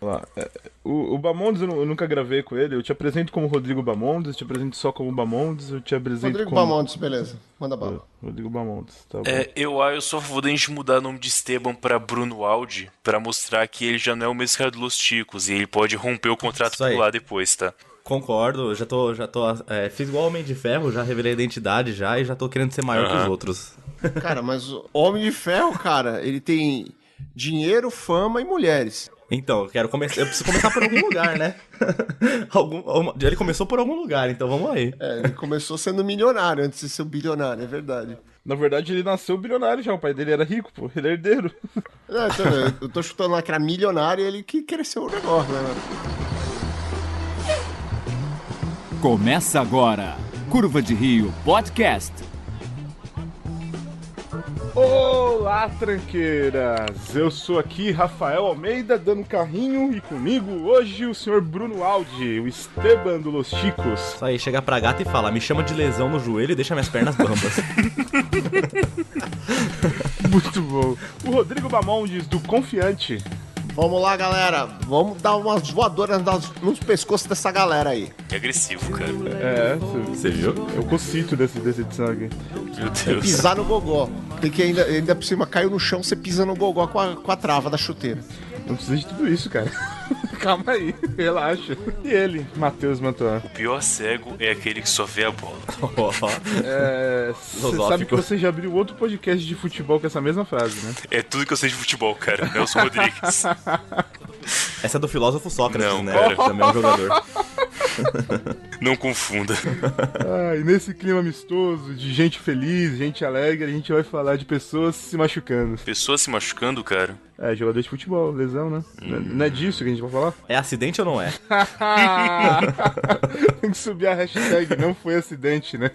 Vamos lá. O Bamondes eu nunca gravei com ele. Eu te apresento como Rodrigo Bamondes, eu te apresento só como Bamondes, eu te apresento Rodrigo como... Bamontes, beleza. Manda bala. Rodrigo Bamondes, tá bom. Eu sou a favor da gente mudar o nome de Esteban pra Bruno Aldi, pra mostrar que ele já não é o mesmo cara do Los Ticos e ele pode romper o contrato Isso por aí. lá depois, tá? Concordo, fiz igual Homem de Ferro, já revelei a identidade já e já tô querendo ser maior que os outros. Cara, mas o Homem de Ferro, cara, ele tem dinheiro, fama e mulheres. Então, eu preciso começar por algum lugar, né? Ele começou por algum lugar, então vamos aí. Ele começou sendo milionário antes de ser um bilionário, é verdade. Na verdade, ele nasceu bilionário já, o pai dele era rico, pô, ele é herdeiro. Eu tô chutando lá que era milionário e ele que cresceu o negócio, né? Começa agora, Curva de Rio Podcast. Olá, tranqueiras! Eu sou aqui, Rafael Almeida, dando carrinho, e comigo hoje o senhor Bruno Aldi, o Esteban do Los Chicos. Isso aí, chega pra gata e fala, me chama de lesão no joelho e deixa minhas pernas bambas. Muito bom. O Rodrigo Bamondes, do Confiante. Vamos lá, galera. Vamos dar umas voadoras nos pescoços dessa galera aí. Que agressivo, cara. Você viu? É o cocito dessa edição aqui. Meu Deus. Pisar no gogó. Tem que ainda por cima, caiu no chão, você pisa no gogó com a trava da chuteira. Não precisa de tudo isso, cara. Calma aí, relaxa. E ele, Matheus Mantuan. O pior cego é aquele que só vê a bola. Você sabe que você já abriu outro podcast de futebol com essa mesma frase, né? É tudo que eu sei de futebol, cara. Nelson Rodrigues. Essa é do filósofo Sócrates, Não, né? cara. Também é um jogador. Não confunda. E nesse clima amistoso, de gente feliz, gente alegre, a gente vai falar de pessoas se machucando. Pessoas se machucando, cara. Jogador de futebol, lesão, né? Não é disso que a gente vai falar? É acidente ou não é? Tem que subir a hashtag, não foi acidente, né?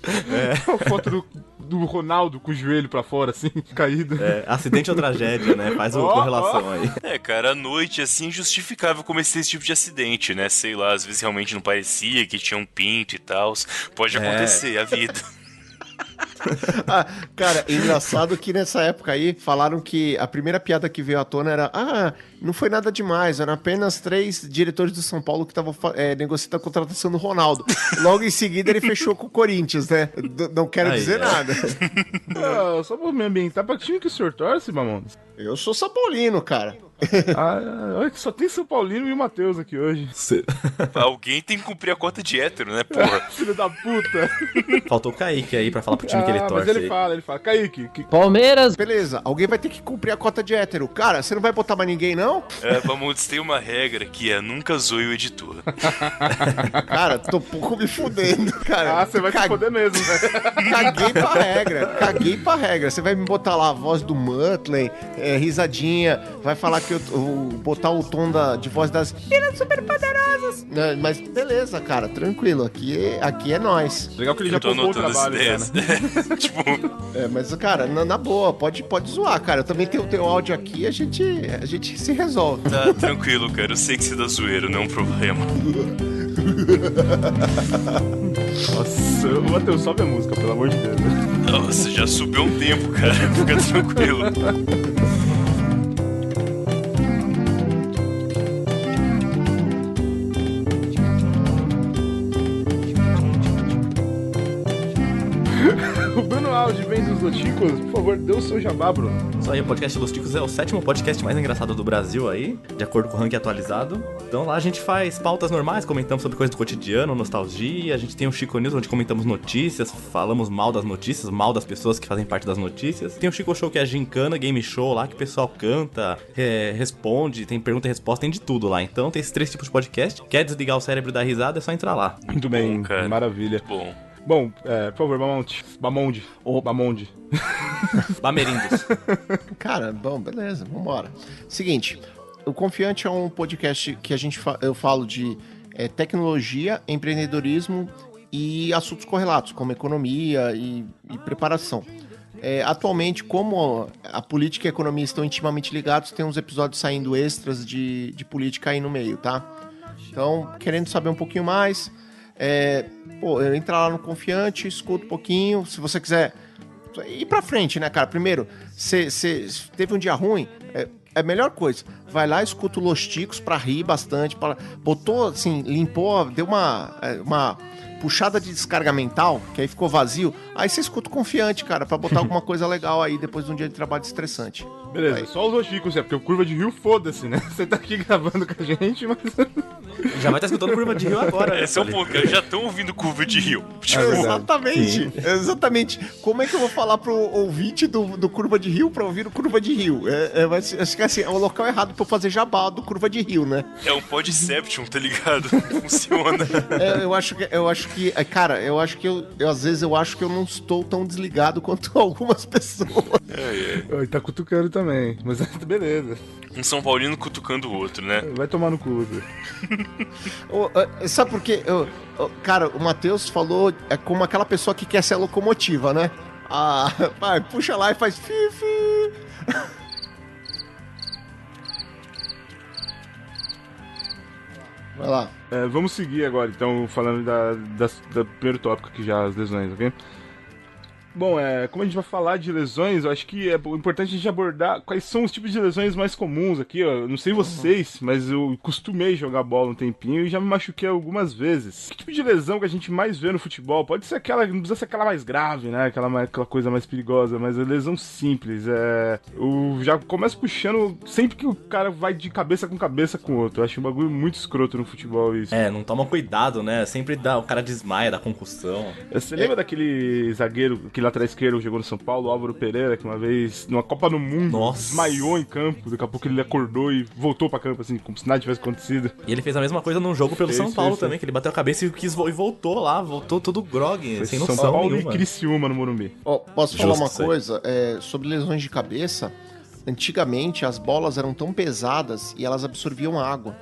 A foto do Ronaldo com o joelho pra fora, assim, caído. Acidente ou tragédia, né? Faz uma correlação aí. Cara, à noite, assim, injustificável cometer esse tipo de acidente, né? Sei lá, às vezes realmente não parecia que tinha um pinto e tal. Pode acontecer, a vida. Cara, engraçado que nessa época aí falaram que a primeira piada que veio à tona era não foi nada demais, eram apenas 3 diretores do São Paulo que estavam negociando a contratação do Ronaldo. Logo em seguida ele fechou com o Corinthians, né? Não quero dizer nada. Só pra me ambientar, pra que time que o senhor torce, Mamondes? Eu sou São Paulino, cara. Olha que só tem São Paulino e o Matheus aqui hoje. Alguém tem que cumprir a cota de hétero, né, porra? Filho da puta. Faltou o Kaique aí pra falar pro time que ele torce. Mas ele fala, Kaique. Palmeiras. Beleza, alguém vai ter que cumprir a cota de hétero. Cara, você não vai botar mais ninguém, não? Vamos, tem uma regra que é nunca zoe o editor. Cara, tô pouco me fudendo, cara. Você vai se fuder mesmo, velho. Caguei pra regra. Você vai me botar lá a voz do Muttley, risadinha, vai falar que eu botar o tom de voz das meninas super poderosas. Mas beleza, cara, tranquilo. Aqui é nós. Legal que ele já Tô poupou o anotando as trabalho, ideias. cara. Tipo, Mas, cara, na boa, pode zoar, cara. Eu também tenho o teu áudio aqui, a gente se resolve. tá tranquilo, cara. Eu sei que você dá zoeiro, não é um problema. Nossa, Matheus, sobe a música, pelo amor de Deus. Nossa, já subiu um tempo, cara. Fica tranquilo. O Bruno Aldi vem dos Loticos, por favor, dê o seu jabá, Bruno. Isso aí, o podcast Los Ticos é o 7º podcast mais engraçado do Brasil aí, de acordo com o ranking atualizado. Então lá a gente faz pautas normais, comentamos sobre coisas do cotidiano, nostalgia, a gente tem o Chico News, onde comentamos notícias, falamos mal das notícias, mal das pessoas que fazem parte das notícias. Tem o Chico Show, que é a gincana, game show lá, que o pessoal canta, responde, tem pergunta e resposta, tem de tudo lá. Então tem esses 3 tipos de podcast. Quer desligar o cérebro e dar risada, é só entrar lá. Muito bem, cara. maravilha. Bom. Bom, por favor, Bamonde. Bamerindos. Cara, bom, beleza, vambora. Seguinte, o Confiante é um podcast que eu falo de tecnologia, empreendedorismo e assuntos correlatos, como economia e preparação. Atualmente, como a política e a economia estão intimamente ligados, tem uns episódios saindo extras de política aí no meio, tá? Então, querendo saber um pouquinho mais, entra lá no Confiante, escuta um pouquinho. Se você quiser ir pra frente, né, cara? Primeiro, você teve um dia ruim, é a melhor coisa. Vai lá, escuta o Los Ticos pra rir bastante. Botou, assim, limpou, deu uma puxada de descarga mental, que aí ficou vazio. Aí você escuta o Confiante, cara, pra botar alguma coisa legal aí depois de um dia de trabalho estressante. Beleza, Aí. só os Oshikos, porque o Curva de Rio, foda-se, né? Você tá aqui gravando com a gente, mas... Já vai estar escutando Curva de Rio agora. Esse é o ponto, cara. Já estão ouvindo Curva de Rio. Tipo, Exatamente, exatamente. Como é que eu vou falar pro ouvinte do Curva de Rio pra ouvir o Curva de Rio? Acho que assim, é o local errado pra eu fazer jabá do Curva de Rio, né? é um podception, tá ligado? Funciona. Eu acho que, cara, às vezes eu acho que eu não estou tão desligado quanto algumas pessoas. Oi, tá cutucando também, mas beleza. Um São Paulino cutucando o outro, né? Vai tomar no cu, Zé. Sabe por quê? Cara, o Matheus falou como aquela pessoa que quer ser a locomotiva, né? Vai, puxa lá e faz fi. Vai lá. Vamos seguir agora, então, falando do primeiro tópico aqui já, as lesões, ok? Bom, como a gente vai falar de lesões, eu acho que é importante a gente abordar quais são os tipos de lesões mais comuns aqui, ó. Eu não sei vocês, mas eu costumei jogar bola um tempinho e já me machuquei algumas vezes. Que tipo de lesão que a gente mais vê no futebol? Pode ser aquela, não precisa ser aquela mais grave, né? Aquela coisa mais perigosa, mas a lesão simples. Eu já começo puxando sempre que o cara vai de cabeça com o outro. Eu acho um bagulho muito escroto no futebol isso. Não toma cuidado, né? Sempre o cara desmaia, dá concussão. Você lembra daquele zagueiro, aquele lateral esquerdo que jogou no São Paulo, o Álvaro Pereira, que uma vez, numa Copa do Mundo, desmaiou em campo, daqui a pouco ele acordou e voltou pra campo, assim, como se nada tivesse acontecido. E ele fez a mesma coisa num jogo pelo São Paulo também, que ele bateu a cabeça e voltou todo grog, sem noção São Paulo nenhuma. E Criciúma no Morumbi. Posso falar uma coisa? Sobre lesões de cabeça, antigamente as bolas eram tão pesadas e elas absorviam água.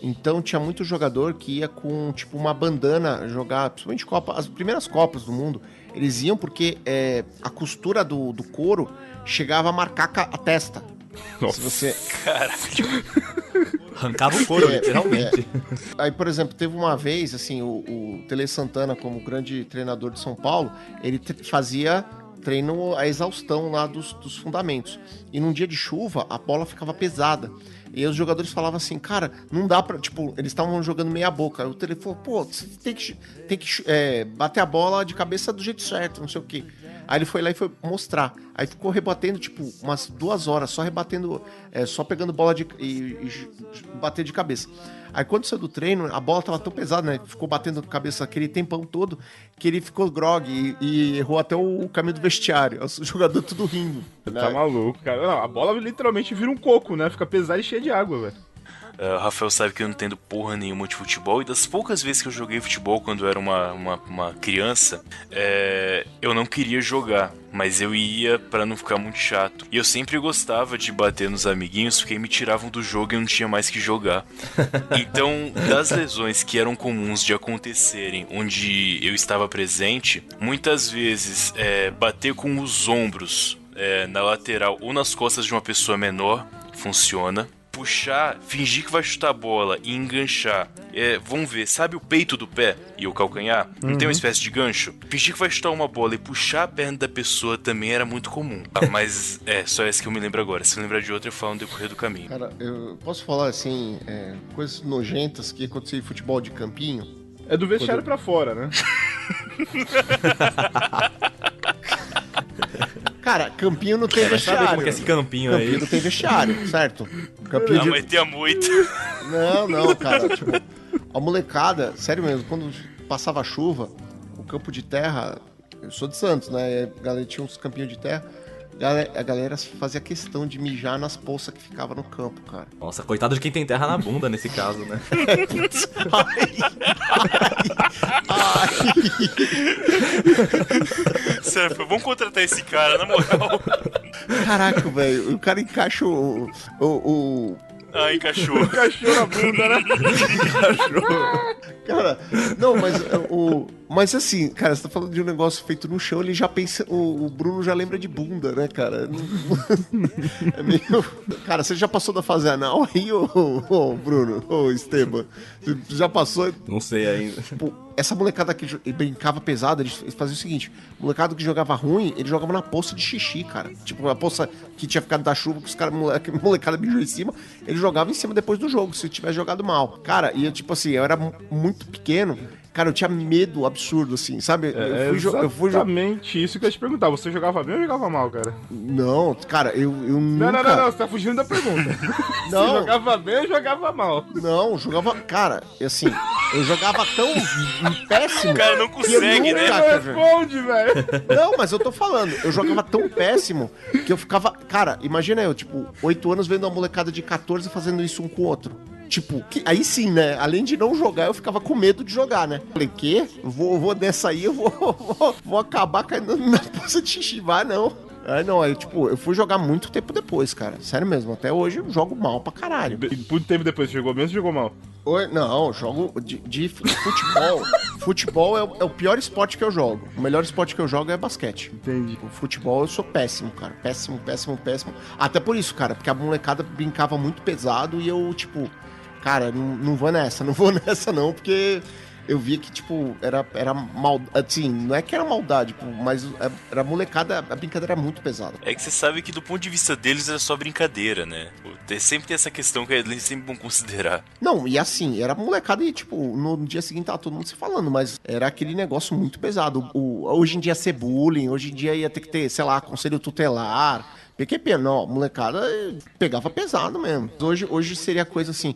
Então tinha muito jogador que ia com tipo uma bandana jogar, principalmente as primeiras Copas do mundo. Eles iam porque a costura do couro chegava a marcar a testa. Nossa. Se você... Arrancava o couro, literalmente. Aí, por exemplo, teve uma vez, assim, o Tele Santana, como grande treinador de São Paulo, ele fazia treino a exaustão lá dos fundamentos. E num dia de chuva, a bola ficava pesada. E aí os jogadores falavam assim, cara, não dá pra... Tipo, eles estavam jogando meia boca. Aí o Tele falou, pô, você tem que bater a bola de cabeça do jeito certo, não sei o quê. Aí ele foi lá e foi mostrar. Aí ficou rebatendo, tipo, umas 2 horas, só rebatendo, só pegando bola e bater de cabeça. Aí quando saiu do treino, a bola tava tão pesada, né? Ficou batendo com a cabeça aquele tempão todo, que ele ficou grog e errou até o caminho do vestiário. O jogador tudo rindo. Né? Tá maluco, cara. Não, a bola literalmente vira um coco, né? Fica pesada e cheia de água, velho. O Rafael sabe que eu não entendo porra nenhuma de futebol, e das poucas vezes que eu joguei futebol quando eu era uma criança, eu não queria jogar, mas eu ia pra não ficar muito chato. E eu sempre gostava de bater nos amiguinhos, porque me tiravam do jogo e eu não tinha mais que jogar. Então, das lesões que eram comuns de acontecerem onde eu estava presente, muitas vezes bater com os ombros na lateral ou nas costas de uma pessoa menor funciona. Puxar, fingir que vai chutar a bola e enganchar. Vamos ver, sabe o peito do pé e o calcanhar? Não tem uma espécie de gancho? Fingir que vai chutar uma bola e puxar a perna da pessoa também era muito comum. Mas só essa que eu me lembro agora. Se eu lembrar de outra, eu falo no decorrer do caminho. Cara, eu posso falar assim, coisas nojentas que aconteceu em futebol de campinho? É do vestiário pra fora, né? Cara, campinho não tem vestiário. Sabe como que é esse campinho aí? Campinho não tem vestiário, certo? Campinho Mas tem a moita. Não, cara, tipo, a molecada, sério mesmo, quando passava chuva, o campo de terra, eu sou de Santos, né? A galera tinha uns campinhos de terra, a galera fazia questão de mijar nas poças que ficava no campo, cara. Nossa, coitado de quem tem terra na bunda nesse caso, né? Ai. Sério, vamos contratar esse cara, na moral. Caraca, velho, o cara encaixa o encaixou. Encaixou na bunda, né? Cara, não, mas assim, cara, você tá falando de um negócio feito no chão, ele já pensa, o Bruno já lembra de bunda, né, cara? É meio... Cara, você já passou da fase anal aí, ô Bruno, ô Esteban? Você já passou? Não sei ainda. Tipo, essa molecada que brincava pesado, eles faziam o seguinte: molecada que jogava ruim, ele jogava na poça de xixi, cara. Tipo, a poça que tinha ficado da chuva, que os caras, molecada mijou em cima, ele jogava em cima depois do jogo, se tivesse jogado mal. Cara, e eu, tipo assim, eu era muito pequeno. Cara, eu tinha medo absurdo, assim, sabe? Exatamente isso que eu ia te perguntar. Você jogava bem ou jogava mal, cara? Não, cara, eu nunca... Não, você tá fugindo da pergunta. Não. Você jogava bem ou jogava mal? Não, jogava... Cara, assim, eu jogava tão péssimo... O cara não consegue, né? Não responde, velho. Não, mas eu tô falando, eu jogava tão péssimo que eu ficava... Cara, imagina eu, tipo, 8 anos vendo uma molecada de 14 fazendo isso um com o outro. Tipo, aí sim, né? Além de não jogar, eu ficava com medo de jogar, né? Falei, quê? Vou dessa aí, eu vou acabar caindo na poça de xixi. Vai, não. Aí não, aí tipo, eu fui jogar muito tempo depois, cara. Sério mesmo, até hoje eu jogo mal pra caralho. E muito tempo depois, você jogou mesmo ou jogou mal? Não, eu jogo de futebol. Futebol é o pior esporte que eu jogo. O melhor esporte que eu jogo é basquete. Entendi. O futebol eu sou péssimo, cara. Péssimo. Até por isso, cara, porque a molecada brincava muito pesado e eu, tipo... Cara, não vou nessa não, porque eu via que, tipo, era mal, assim, não é que era maldade, tipo, mas era molecada, a brincadeira era muito pesada. É que você sabe que do ponto de vista deles era só brincadeira, né? Sempre tem essa questão que eles sempre vão considerar. Não, e assim, era molecada e, tipo, no dia seguinte tava todo mundo se falando, mas era aquele negócio muito pesado. Hoje em dia ser bullying, hoje em dia ia ter que ter, sei lá, conselho tutelar... PQP, não, molecada pegava pesado mesmo. Hoje seria coisa assim,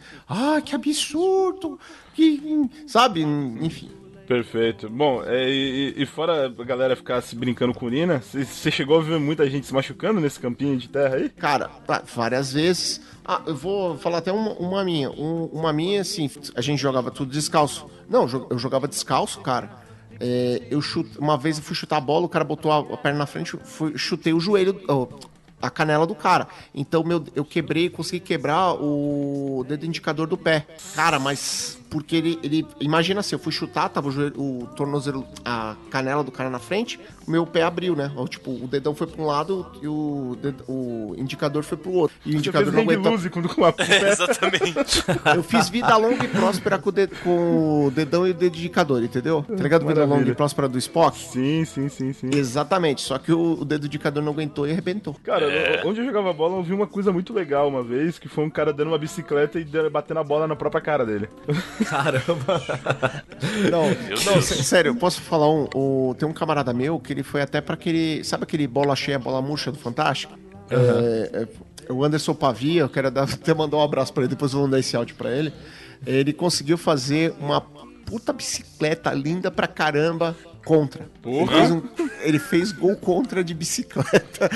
que absurdo, que, sabe, enfim. Perfeito. Bom, e fora a galera ficar se brincando com urina, você chegou a ver muita gente se machucando nesse campinho de terra aí? Cara, várias vezes. Eu vou falar até uma minha. Uma minha, assim, a gente jogava tudo descalço. Não, eu jogava descalço, cara. Uma vez eu fui chutar a bola, o cara botou a perna na frente, chutei o joelho... a canela do cara. Então, eu consegui quebrar o dedo indicador do pé. Cara, mas porque ele imagina assim, eu fui chutar, tava o tornozelo, a canela do cara na frente, o meu pé abriu, né? Tipo, o dedão foi pra um lado e o indicador foi pro outro. E o indicador não aguentou. Exatamente. Eu fiz vida longa e próspera com o dedão e o dedo indicador, entendeu? Tá ligado? Vida longa e próspera do Spock? Sim. Exatamente, só que o dedo indicador não aguentou e arrebentou. Cara, onde eu jogava bola, eu vi uma coisa muito legal uma vez, que foi um cara dando uma bicicleta e batendo a bola na própria cara dele. Caramba! Não, sério, eu posso falar tem um camarada meu que ele foi até pra aquele... Sabe aquele bola cheia, bola murcha do Fantástico? Uhum. O Anderson Pavia, eu quero até mandar um abraço pra ele, depois eu vou mandar esse áudio pra ele. Ele conseguiu fazer uma puta bicicleta linda pra caramba contra. Ele fez gol contra de bicicleta.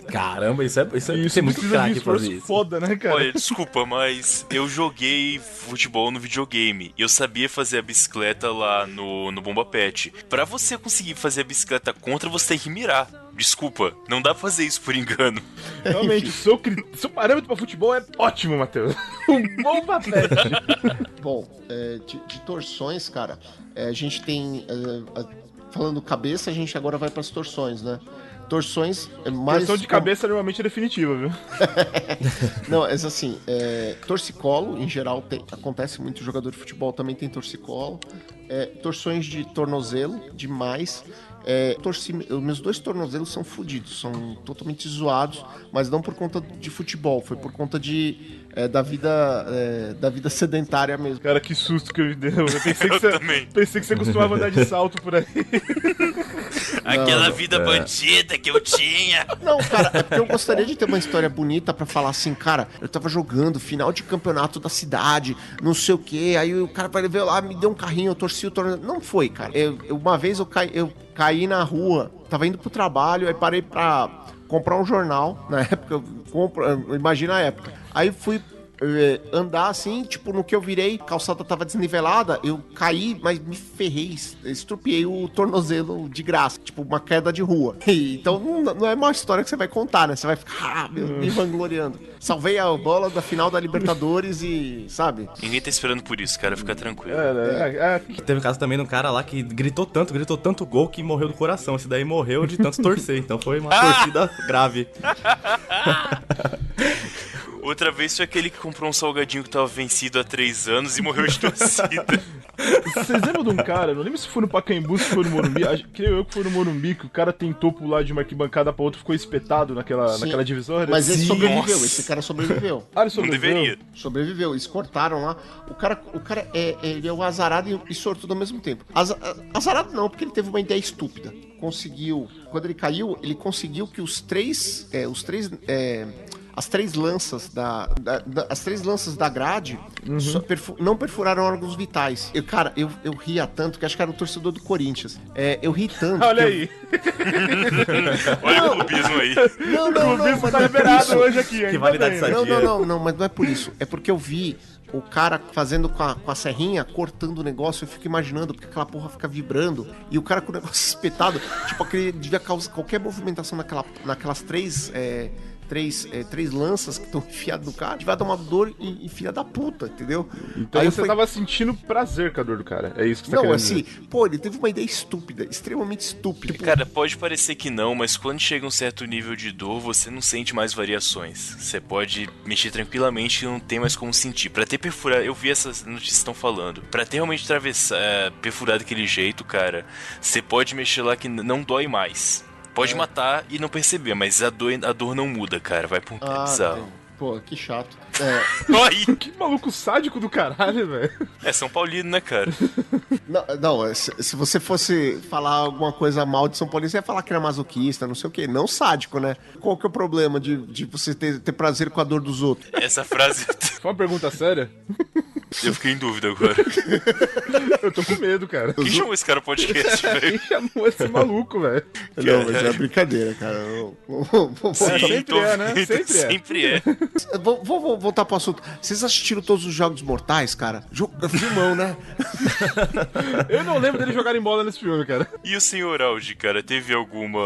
Caramba, isso é muito craque fazer isso. Foda, né, cara? Olha, desculpa, mas eu joguei futebol no videogame e eu sabia fazer a bicicleta lá no Bomba Pet. Pra você conseguir fazer a bicicleta contra, você tem que mirar. Desculpa, não dá pra fazer isso por engano. Realmente, seu parâmetro pra futebol é ótimo, Matheus. Um Bomba Pet. Bom, de torções, cara, a gente tem... falando cabeça, a gente agora vai pras torções, né? Torções é mais... Torção de cabeça normalmente é definitiva, viu? Não, é assim, torcicolo, em geral, acontece muito, jogador de futebol também tem torcicolo. Torções de tornozelo, demais. Os meus 2 tornozelos são fodidos, são totalmente zoados, mas não por conta de futebol, foi por conta da vida sedentária mesmo. Cara, que susto que eu deu. Pensei que você costumava andar de salto por aí. Aquela vida bandida que eu tinha. Não, cara, é porque eu gostaria de ter uma história bonita pra falar assim, cara, eu tava jogando final de campeonato da cidade, não sei o que, aí o cara veio lá, me deu um carrinho, eu torci o tornozelo. Não foi, cara. Uma vez eu caí na rua, tava indo pro trabalho, aí parei pra comprar um jornal, na época, imagina a época. Aí fui andar assim, tipo, no que eu virei, a calçada tava desnivelada, eu caí, mas me ferrei, estrupiei o tornozelo de graça, tipo, uma queda de rua. Então não é uma história que você vai contar, né? Você vai ficar me vangloriando. Salvei a bola da final da Libertadores e, sabe? Ninguém tá esperando por isso, cara, fica tranquilo. Teve um caso também de um cara lá que gritou tanto gol que morreu do coração. Esse daí morreu de tanto torcer, então foi uma torcida grave. Outra vez foi aquele que comprou um salgadinho que tava vencido há 3 anos e morreu de torcida. Vocês lembram de um cara, não lembro se foi no Pacaembu, se foi no Morumbi, creio eu que foi no Morumbi, que o cara tentou pular de uma arquibancada pra outra, ficou espetado naquela divisória? Mas ele sobreviveu, Nossa. esse cara sobreviveu. Ah, ele Não sobreviveu? deveria. Sobreviveu, eles cortaram lá. O cara ele é o azarado e sortudo ao mesmo tempo. Azarado não, porque ele teve uma ideia estúpida. Quando ele caiu, ele conseguiu que as três lanças da grade não perfuraram órgãos vitais. Eu ria tanto que acho que era o torcedor do Corinthians. Eu ri tanto. Olha aí. Olha o clubismo aí. Não, O clubismo tá liberado hoje aqui, hein? Que validade Tá bem, né? sadia. Não, mas não é por isso. É porque eu vi o cara fazendo com a serrinha, cortando o negócio, eu fico imaginando, porque aquela porra fica vibrando, e o cara com o negócio espetado, tipo, aquele devia causar qualquer movimentação naquelas três lanças que estão enfiadas no cara, vai dar uma dor e filha da puta, entendeu? Então Aí você tava sentindo prazer com a dor do cara. É isso que você tá Não, querendo assim, dizer. pô, ele teve uma ideia estúpida, extremamente estúpida. Tipo, Cara, pode parecer que não, mas quando chega um certo nível de dor, você não sente mais variações. Você pode mexer tranquilamente e não tem mais como sentir. Pra ter perfurado, eu vi essas notícias que estão falando. Pra ter realmente perfurado daquele jeito, cara, você pode mexer lá que não dói mais. Pode matar e não perceber, mas a dor não muda, cara. Vai pra um bizarro. pô, que chato. Aí. Que maluco sádico do caralho, velho. É São Paulino, né, cara? Não, se você fosse falar alguma coisa mal de São Paulo, você ia falar que era masoquista, não sei o quê. Não sádico, né? Qual que é o problema de você ter prazer com a dor dos outros? Essa frase. Foi uma pergunta séria? Eu fiquei em dúvida agora. Eu tô com medo, cara. Quem chamou esse cara no podcast, Quem velho? chamou esse maluco, velho? Não, mas é brincadeira, cara. Sempre é, né? Sempre é. Sempre é. Vou voltar pro assunto. Vocês assistiram todos os Jogos Mortais, cara? Filmão, né? Eu não lembro dele jogarem bola nesse filme, cara. E o senhor Aldi, cara, teve alguma...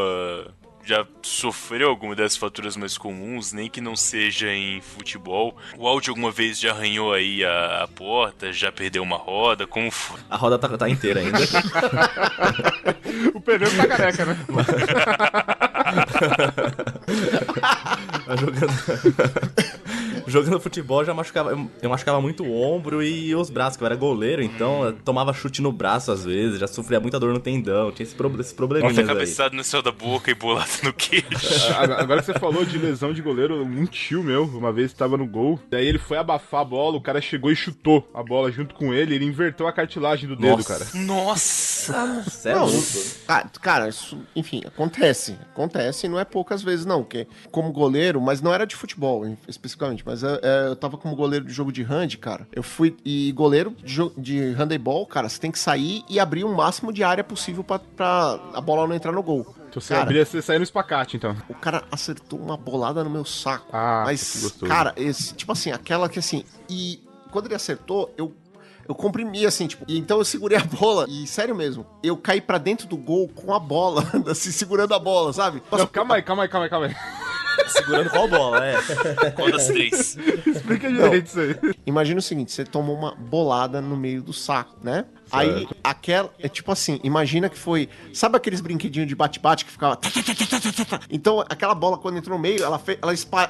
Já sofreu alguma dessas faturas mais comuns, nem que não seja em futebol? O Aldi alguma vez já arranhou aí a porta, já perdeu uma roda? Como foi? A roda tá inteira ainda. O pneu tá careca, né? Jogando futebol eu machucava muito o ombro e os braços, que eu era goleiro, então eu tomava chute no braço às vezes, já sofria muita dor no tendão, tinha esse probleminha Nossa, aí. cabeçado no céu da boca e bolado no queixo. Agora que você falou de lesão de goleiro, um tio meu, uma vez estava no gol, daí ele foi abafar a bola, o cara chegou e chutou a bola junto com ele inverteu a cartilagem do dedo, Nossa. cara. Nossa! Sério? Cara, isso, enfim, acontece, não é poucas vezes não, porque como goleiro, mas não era de futebol especificamente, mas eu tava como goleiro de jogo de hand, cara, eu fui, e goleiro de handebol, cara, você tem que sair e abrir o máximo de área possível pra a bola não entrar no gol. Então você Cara, abria, você saía no espacate, então. o cara acertou uma bolada no meu saco, Ah, que mas, gostoso. cara, tipo assim, aquela que assim, e quando ele acertou, eu comprimi, assim, tipo, e então eu segurei a bola, e sério mesmo, eu caí pra dentro do gol com a bola, assim, segurando a bola, sabe? Não, calma aí. Segurando qual bola, Qual das três? Explica direito isso aí. Imagina o seguinte, você tomou uma bolada no meio do saco, né? Aí, aquela, é tipo assim, imagina que foi, sabe aqueles brinquedinhos de bate-bate que ficava... Então, aquela bola, quando entrou no meio, ela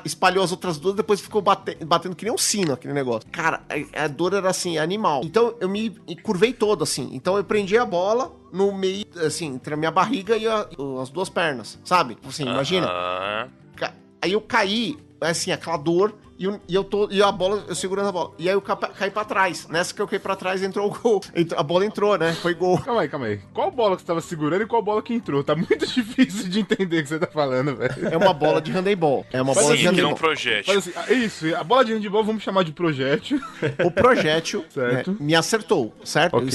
espalhou as outras duas, depois ficou batendo que nem um sino, aquele negócio. Cara, a dor era, assim, animal. Então, eu me curvei todo, assim. Então, eu prendi a bola no meio, assim, entre a minha barriga e as duas pernas, sabe? Assim, imagina. Aí eu caí, assim, aquela dor, e a bola, eu segurando a bola. E aí eu caí pra trás. Nessa que eu caí pra trás, entrou o gol. A bola entrou, né? Foi gol. Calma aí. Qual bola que você tava segurando e qual bola que entrou? Tá muito difícil de entender o que você tá falando, velho. É uma bola de handebol. É uma bola de Sim, que não handebol. projétil. Mas assim, é isso, a bola de handebol vamos chamar de projétil. O projétil Certo. né, me acertou, certo? Ok.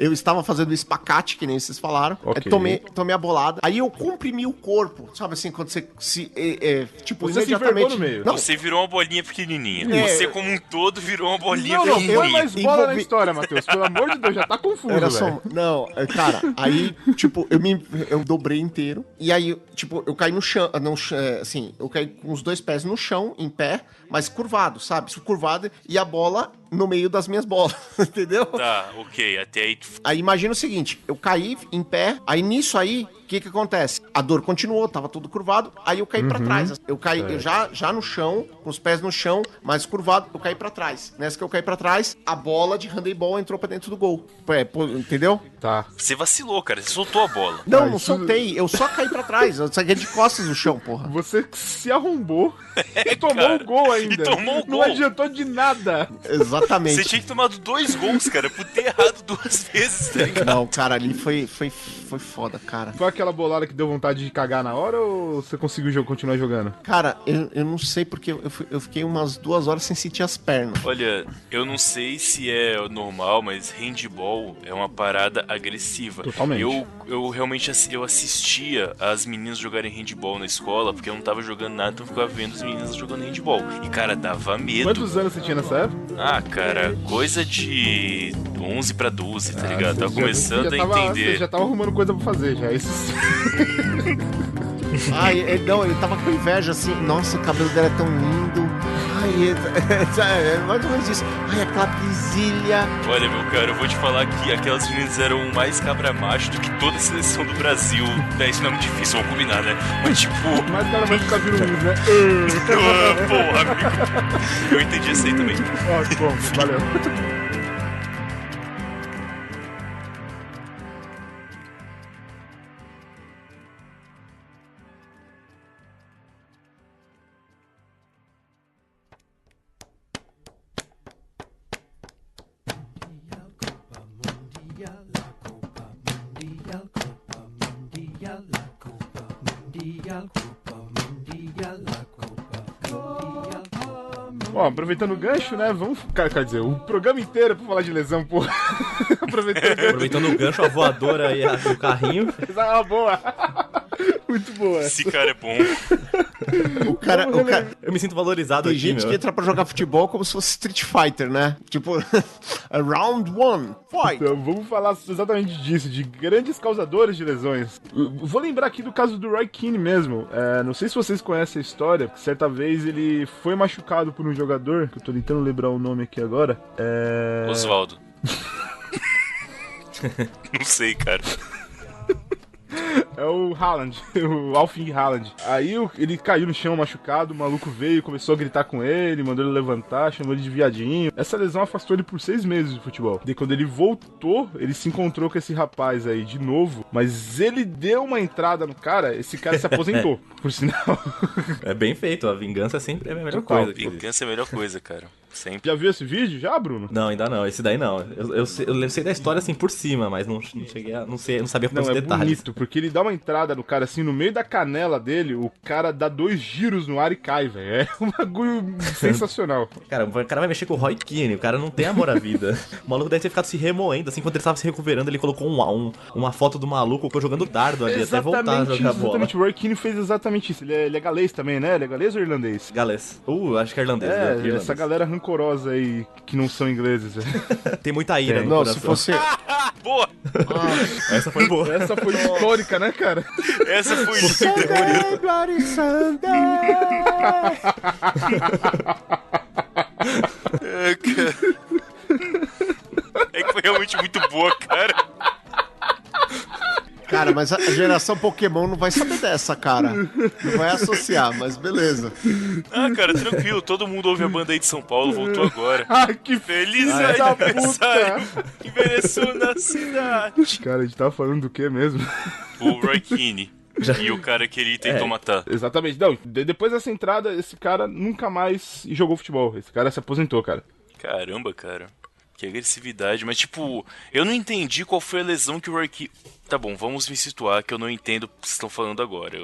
Eu estava fazendo o espacate, que nem vocês falaram. Ok. Tomei a bolada. Aí eu comprimi o corpo. Sabe assim, quando você tipo, Você se imediatamente... envergou no meio. Não, Você virou uma bolinha pequenininha. É. Você, como um todo, virou uma bolinha Não, põe pequenininha. mais bola na Envolvi- história, Matheus. Pelo amor de Deus, já tá confuso, era velho. só... Não, cara, aí, tipo, eu dobrei inteiro. E aí, tipo, eu caí no chão, assim, eu caí com os dois pés no chão, em pé, mas curvado, sabe? Curvado, e a bola no meio das minhas bolas, entendeu? Tá, ok, até aí. Aí imagina o seguinte, eu caí em pé, aí nisso aí, o que acontece? A dor continuou, tava tudo curvado, aí eu caí pra trás. Eu caí eu já no chão, com os pés no chão, mas curvado, eu caí pra trás. Nessa que eu caí pra trás, a bola de handebol entrou pra dentro do gol. Entendeu? Tá. Você vacilou, cara, você soltou a bola. Não, não soltei, eu só caí pra trás, eu saí de costas no chão, porra. Você se arrombou e tomou o gol ainda. E tomou o Não gol. adiantou de nada. Exatamente. Você tinha que tomado 2 gols, cara, por ter errado 2 vezes, tá ligado? Não, cara, ali foi foda, cara. Foi aquela bolada que deu vontade de cagar na hora ou você conseguiu continuar jogando? Cara, eu não sei porque eu fiquei umas 2 horas sem sentir as pernas. Olha, eu não sei se é normal, mas handball é uma parada agressiva. Totalmente. Eu realmente eu assistia as meninas jogarem handball na escola, porque eu não tava jogando nada, então eu ficava vendo as meninas jogando handball. E, cara, dava medo. Quantos anos você tinha nessa época? Ah, cara, coisa de 11 pra 12, tá ligado? Tava começando a entender. Você já tava arrumando coisa pra fazer, já. Isso sim. Ai, não, ele tava com inveja assim. Nossa, o cabelo dela é tão lindo. Ai, é mais ou menos isso. Ai, aquela prisilha. Olha, meu cara, eu vou te falar que aquelas meninas eram mais cabra-macho do que toda a seleção do Brasil. Isso não é muito difícil, vamos combinar, né? Mas tipo... Mas o cara vai ficar vindo né? Porra, amigo. Eu entendi isso aí também. Ó, bom, valeu. Bom, aproveitando o gancho, né? Vamos. Quer dizer, o programa inteiro pra falar de lesão, porra. Aproveitando o gancho, a voadora aí do carrinho. Essa é uma boa. Muito boa. Esse cara é bom. O cara... Eu me sinto valorizado Tem aqui, gente meu. que entra pra jogar futebol como se fosse Street Fighter, né? Tipo, round 1, fight! Então, vamos falar exatamente disso, de grandes causadores de lesões. Eu vou lembrar aqui do caso do Roy Keane mesmo. Não sei se vocês conhecem a história, que certa vez ele foi machucado por um jogador, que eu tô tentando lembrar o nome aqui agora. Osvaldo. Não sei, cara. É o Haaland, o Alfing Haaland. Aí ele caiu no chão machucado, o maluco veio, começou a gritar com ele, mandou ele levantar, chamou ele de viadinho. Essa lesão afastou ele por 6 meses de futebol. E quando ele voltou, ele se encontrou com esse rapaz aí de novo, mas ele deu uma entrada no cara, esse cara se aposentou, por sinal. É bem feito, a vingança sempre é a melhor Total. coisa. Vingança é a melhor coisa, cara. Sempre. Já viu esse vídeo? Já, Bruno? Não, ainda não, esse daí não. Eu sei da história assim por cima, mas não cheguei a. Não sabia Não, quantos é detalhes. bonito, porque ele dá uma entrada no cara assim, no meio da canela dele, o cara dá 2 giros no ar e cai, velho. É um bagulho sensacional. Cara, o cara vai mexer com o Roy Keane, o cara não tem amor à vida. O maluco deve ter ficado se remoendo, assim, quando ele tava se recuperando, ele colocou uma foto do maluco, ficou jogando dardo ali, até voltar a jogar bola. Exatamente, o Roy Keane fez exatamente isso. Ele é galês também, né? Ele é galês ou irlandês? Galês. Acho que é irlandês. né? Irlandês. Essa galera rancorosa aí, que não são ingleses. Tem muita ira no Não, coração. se fosse... Boa! Essa foi boa. Essa foi histórica, né, cara? Essa foi Sunday, Bloody Sunday! É, cara. É que foi realmente muito boa, cara. Cara, mas a geração Pokémon não vai saber dessa, cara. Não vai associar, mas beleza. Ah, cara, tranquilo. Todo mundo ouve a banda aí de São Paulo, voltou agora. Ai, que Feliz da aniversário! Envelheceu na cidade. Cara, a gente tava falando do que mesmo? O Roy Keane. E o cara que ele tentou matar. Exatamente. Não, depois dessa entrada, esse cara nunca mais jogou futebol. Esse cara se aposentou, cara. Caramba, cara. Que agressividade. Mas, tipo, eu não entendi qual foi a lesão que o Roy Keane... Tá bom, vamos me situar que eu não entendo o que vocês estão falando agora.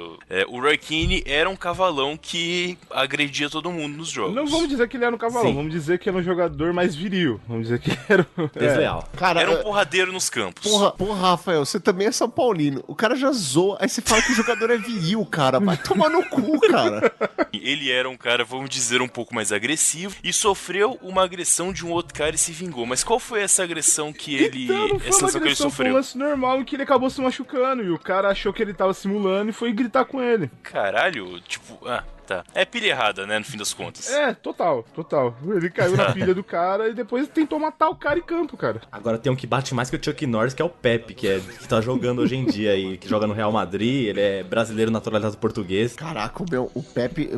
O Roy Keane era um cavalão que agredia todo mundo nos jogos. Não vamos dizer que ele era um cavalão, Sim. vamos dizer que era um jogador mais viril. Vamos dizer que era... Desleal. Cara, Era um porradeiro nos campos. Porra, Rafael, você também é São Paulino. O cara já zoa, aí você fala que o jogador é viril, cara. Vai tomar no cu, cara. Ele era um cara, vamos dizer, um pouco mais agressivo e sofreu uma agressão de um outro cara e se vingou. Mas qual foi essa agressão que ele... Então, não foi essa uma agressão que ele agressão, foi um sofreu? lance normal que ele acabou se machucando e o cara achou que ele tava simulando e foi gritar com ele. Caralho, tipo... Ah, tá. É pilha errada, né, no fim das contas. É, total. Ele caiu na pilha do cara e depois tentou matar o cara em campo, cara. Agora tem um que bate mais que o Chuck Norris, que é o Pepe, que tá jogando hoje em dia aí, que joga no Real Madrid, ele é brasileiro naturalizado português. Caraca, o Pepe,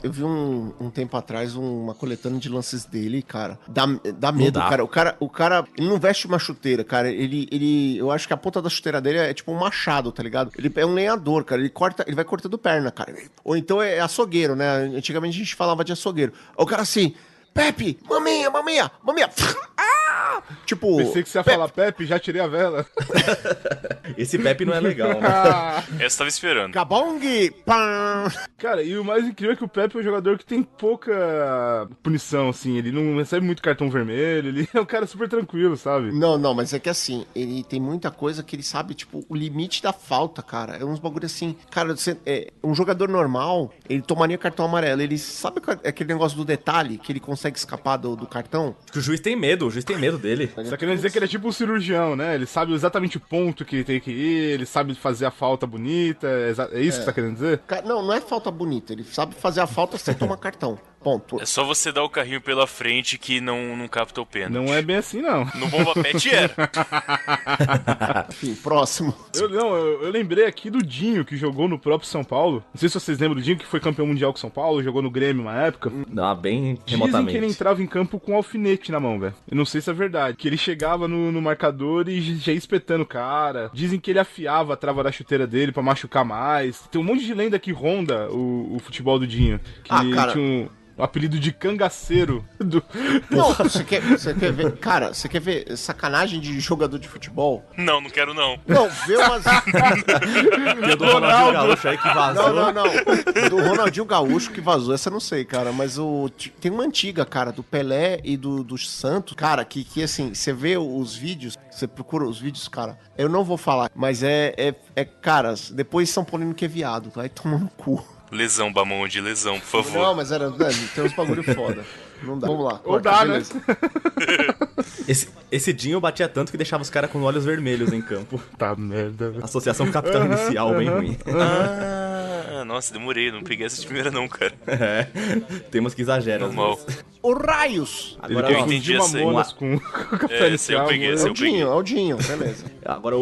eu vi um tempo atrás uma coletânea de lances dele, cara. Dá medo, dá. cara. O cara, ele não veste uma chuteira, cara. Eu acho que a ponta da chuteira dele é tipo um machado, tá ligado? Ele é um lenhador, cara. Ele vai cortando perna, cara. Ou então é açougueiro, né? Antigamente a gente falava de açougueiro. O cara assim, Pepe, maminha. Ah! Tipo... Pensei que você ia falar Pepe, já tirei a vela. Esse Pepe não é legal, né? Essa eu tava esperando. Cabong! Pam! Cara, e o mais incrível é que o Pepe é um jogador que tem pouca punição, assim. Ele não recebe muito cartão vermelho, ele é um cara super tranquilo, sabe? Não, mas é que assim, ele tem muita coisa que ele sabe, tipo, o limite da falta, cara. É uns bagulho assim. Cara, um jogador normal, ele tomaria cartão amarelo. Ele sabe aquele negócio do detalhe, que ele consegue escapar do cartão? Porque o juiz tem medo dele. Você tá querendo dizer que ele é tipo um cirurgião, né? Ele sabe exatamente o ponto que ele tem que ir, ele sabe fazer a falta bonita, é isso que você tá querendo dizer? Não é falta bonita, ele sabe fazer a falta sem tomar cartão. Ponto. É só você dar o carrinho pela frente que não capta o pênalti. Não é bem assim, não. No Bomba Pet era. Enfim, próximo. Eu lembrei aqui do Dinho, que jogou no próprio São Paulo. Não sei se vocês lembram do Dinho, que foi campeão mundial com São Paulo, jogou no Grêmio uma época. Não, bem Dizem remotamente. que ele entrava em campo com um alfinete na mão, velho. Eu não sei se é verdade. Que ele chegava no marcador e já ia espetando o cara. Dizem que ele afiava a trava da chuteira dele pra machucar mais. Tem um monte de lenda que ronda o futebol do Dinho. Que cara... tinha o apelido de cangaceiro. Não, você quer ver... Cara, você quer ver sacanagem de jogador de futebol? Não quero não. Não, vê umas... Tem o do Ronaldinho Gaúcho aí que vazou. Não. Do Ronaldinho Gaúcho que vazou, essa eu não sei, cara. Mas tem uma antiga, cara, do Pelé e do Santos, cara, que assim, você vê os vídeos, você procura os vídeos, cara, eu não vou falar, mas cara, depois São Paulino que é viado, vai tomar no cu. Lesão, Bamonde, lesão, por favor. Não, mas tem uns bagulho foda. Não dá. Vamos lá. Ou dá, beleza. né? Esse Dinho batia tanto que deixava os caras com olhos vermelhos em campo. Tá merda, velho. Associação capital inicial, bem ruim. Nossa, demorei, não peguei essa de primeira não, cara. É, temos que exagerar. Normal. O Raios. Agora, Eu ó, entendi Uma essa aí. Mamonas com café Esse eu inicial. peguei, mano. esse eu peguei. É o Dinho, beleza. agora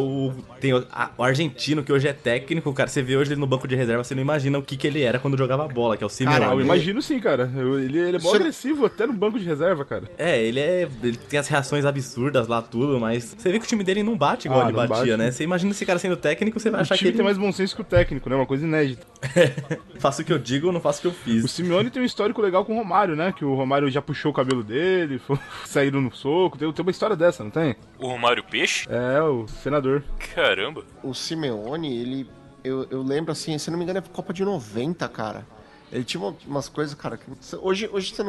tem o argentino, que hoje é técnico, cara. Você vê hoje ele no banco de reserva, você não imagina o que ele era quando jogava bola, que é o Simeone. Ah, eu imagino sim, cara. Ele é mó agressivo até no banco de reserva, cara. Ele tem as reações absurdas lá, tudo, mas você vê que o time dele não bate igual ele não batia, bate. né? Você imagina esse cara sendo técnico, você vai O achar que time ele tem mais bom senso que o técnico, né? Uma coisa inédita. faço o que eu digo, não faço o que eu fiz. O Simeone tem um histórico legal com o Romário, né? Que o Romário já puxou o cabelo dele, saíram no soco. Tem uma história dessa, não tem? O Romário Peixe? É, o senador. Caramba. O Simeone, eu lembro assim, se não me engano é Copa de 90, cara. Ele tinha umas coisas, cara, que hoje você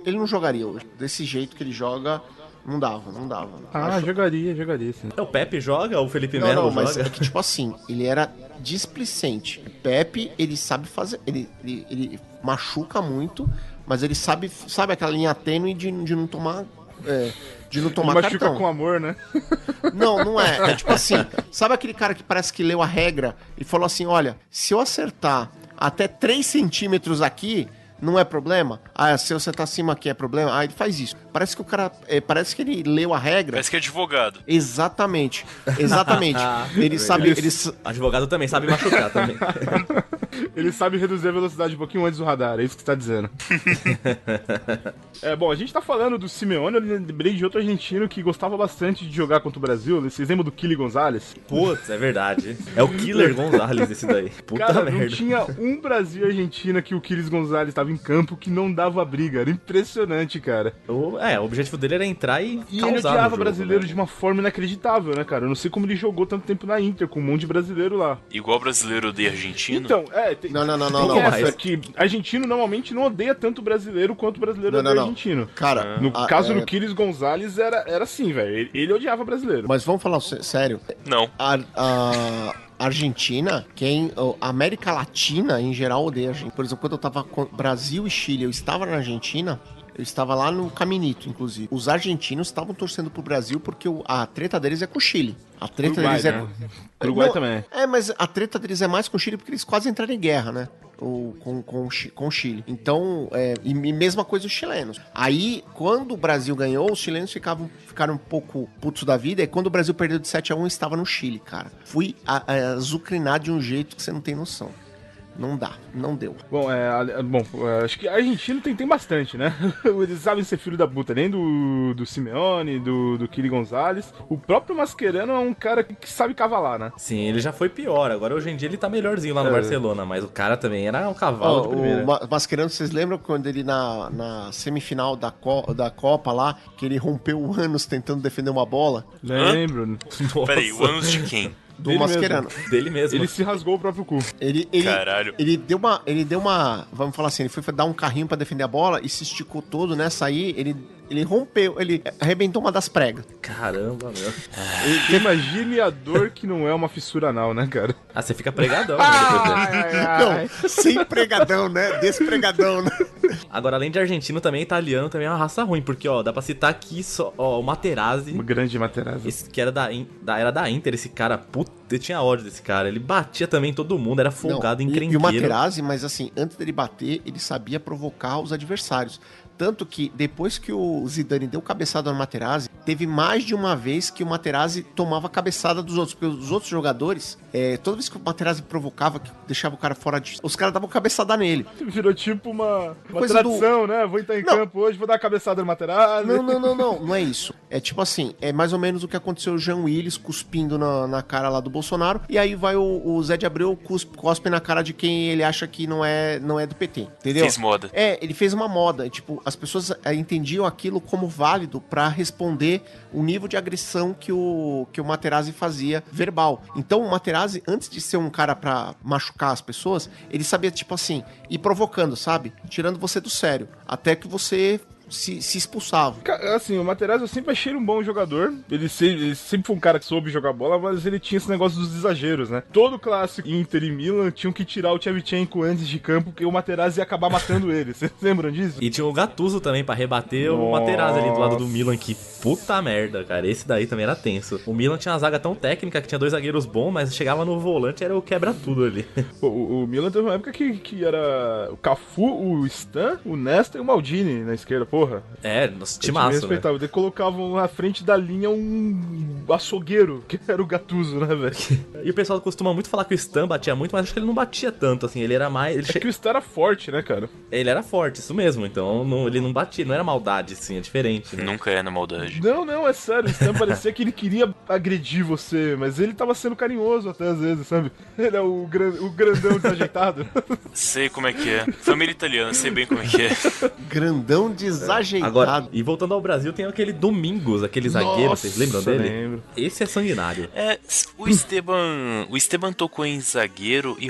ele não jogaria hoje. Desse jeito que ele joga, não dava. Jogaria sim. O Pepe joga, o Felipe Melo joga. Mas é que tipo assim, ele era displicente. O Pepe, ele sabe fazer, ele machuca muito, mas ele sabe aquela linha tênue de não tomar... de não tomar Ele machuca cartão. com amor, né? Não é. É tipo assim, sabe aquele cara que parece que leu a regra e falou assim, olha, se eu acertar até 3 centímetros aqui, não é problema? Ah, se eu acertar acima aqui é problema? Ah, ele faz isso. Parece que o cara, parece que ele leu a regra. Parece que é advogado. Exatamente. Ele sabe... Advogado também sabe machucar também. Ele sabe reduzir a velocidade um pouquinho antes do radar, é isso que você tá dizendo. Bom, a gente tá falando do Simeone, eu lembrei de outro argentino que gostava bastante de jogar contra o Brasil. Vocês lembram do Kili Gonzalez? Putz, é verdade. É o Killer Gonzalez esse daí. Puta Cara, merda. não tinha um Brasil e Argentina que o Kili Gonzalez tava em campo que não dava briga. Era impressionante, cara. O objetivo dele era entrar e E causar ele no odiava jogo, brasileiro né? de uma forma inacreditável, né, cara? Eu não sei como ele jogou tanto tempo na Inter, com um monte de brasileiro lá. Igual brasileiro de argentino. Então, tem... Não, essa, que argentino normalmente não odeia tanto o brasileiro quanto o brasileiro odeia argentino. Cara, No caso do Kili Gonzalez era assim, velho. Ele odiava brasileiro. mas vamos falar sério. Não. A Argentina, a América Latina em geral odeia a gente. Por exemplo, quando eu tava com Brasil e Chile, eu estava na Argentina, eu estava lá no Caminito, inclusive. Os argentinos estavam torcendo pro Brasil porque a treta deles é com o Chile. A treta Uruguai, deles né? Uruguai também. Mas a treta deles é mais com o Chile porque eles quase entraram em guerra, né? com o Chile. Então, e mesma coisa os chilenos. Aí, quando o Brasil ganhou, os chilenos ficaram um pouco putos da vida, e quando o Brasil perdeu de 7-1, eu estava no Chile, cara. Fui azucrinar de um jeito que você não tem noção. Não dá, não deu. Bom, acho que a Argentina tem bastante, né? Eles sabem ser filho da puta, nem do Simeone, do Kili Gonzalez. O próprio Mascherano é um cara que sabe cavalar, né? Sim, ele já foi pior. Agora, hoje em dia, ele tá melhorzinho lá no Barcelona. Mas o cara também era um cavalo de primeira. O Mascherano, vocês lembram quando ele na semifinal da Copa lá, que ele rompeu o ânus tentando defender uma bola? Lembro. Peraí, o ânus de quem? Do Mascherano. Dele mesmo. Ele se rasgou o próprio cu. Caralho. Ele deu uma. Vamos falar assim, ele foi dar um carrinho pra defender a bola e se esticou todo nessa aí. Ele rompeu, ele arrebentou uma das pregas. Caramba, meu. Imagine a dor que não é uma fissura anal, né, cara? Ah, você fica pregadão, né? Não, sem pregadão, né? Despregadão, né? Agora, além de argentino, também italiano também é uma raça ruim, porque, ó, dá pra citar aqui só, ó, o Materazzi. O grande Materazzi. Esse que era era da Inter, esse cara, puta, eu tinha ódio desse cara. Ele batia também todo mundo, era folgado, encrenqueiro. E o Materazzi, mas assim, antes dele bater, ele sabia provocar os adversários. Tanto que depois que o Zidane deu cabeçada no Materazzi, teve mais de uma vez que o Materazzi tomava cabeçada dos outros. Porque os outros jogadores, toda vez que o Materazzi provocava, que deixava o cara fora de... Os caras davam cabeçada nele. Virou tipo uma tradição, né? Vou entrar em campo hoje, vou dar a cabeçada no Materazzi. Não é isso. É tipo assim, é mais ou menos o que aconteceu o Jean Willis cuspindo na cara lá do Bolsonaro, e aí vai o Zé de Abreu cospe na cara de quem ele acha que não é do PT, entendeu? Fez moda. Ele fez uma moda, tipo, as pessoas entendiam aquilo como válido pra responder o nível de agressão que o Materazzi fazia verbal. Então o Materazzi, antes de ser um cara pra machucar as pessoas, ele sabia, tipo assim, ir provocando, sabe? Tirando você do sério, até que você se expulsava. Assim, o Materazzi eu sempre achei ele um bom jogador. Ele sempre foi um cara que soube jogar bola, mas ele tinha esse negócio dos exageros, né? Todo clássico Inter e Milan tinham que tirar o Shevchenko antes de campo, porque o Materazzi ia acabar matando ele. Vocês lembram disso? E tinha o Gattuso também pra rebater o Materazzi ali do lado do Milan, que puta merda, cara. Esse daí também era tenso. O Milan tinha uma zaga tão técnica que tinha 2 zagueiros bons, mas chegava no volante, era o quebra-tudo ali. O Milan teve uma época que era o Cafu, o Stan, o Nesta e o Maldini na esquerda, porra. Nossa, timaço, né? Eles colocavam na frente da linha um açougueiro, que era o Gattuso, né, velho? E o pessoal costuma muito falar que o Stan batia muito, mas acho que ele não batia tanto, assim, ele era mais... Que o Stan era forte, né, cara? Ele era forte, isso mesmo, então ele não batia, não era maldade, assim, é diferente, né? Nunca é na maldade. Não, é sério, o Stan parecia que ele queria agredir você, mas ele tava sendo carinhoso até às vezes, sabe? Ele é o grandão desajeitado. Sei como é que é. Família italiana, sei bem como é que é. Grandão desajeitado. Agora, e voltando ao Brasil, tem aquele Domingos, aquele zagueiro, vocês lembram dele? Lembro. Esse é sanguinário. O Esteban tocou em zagueiro e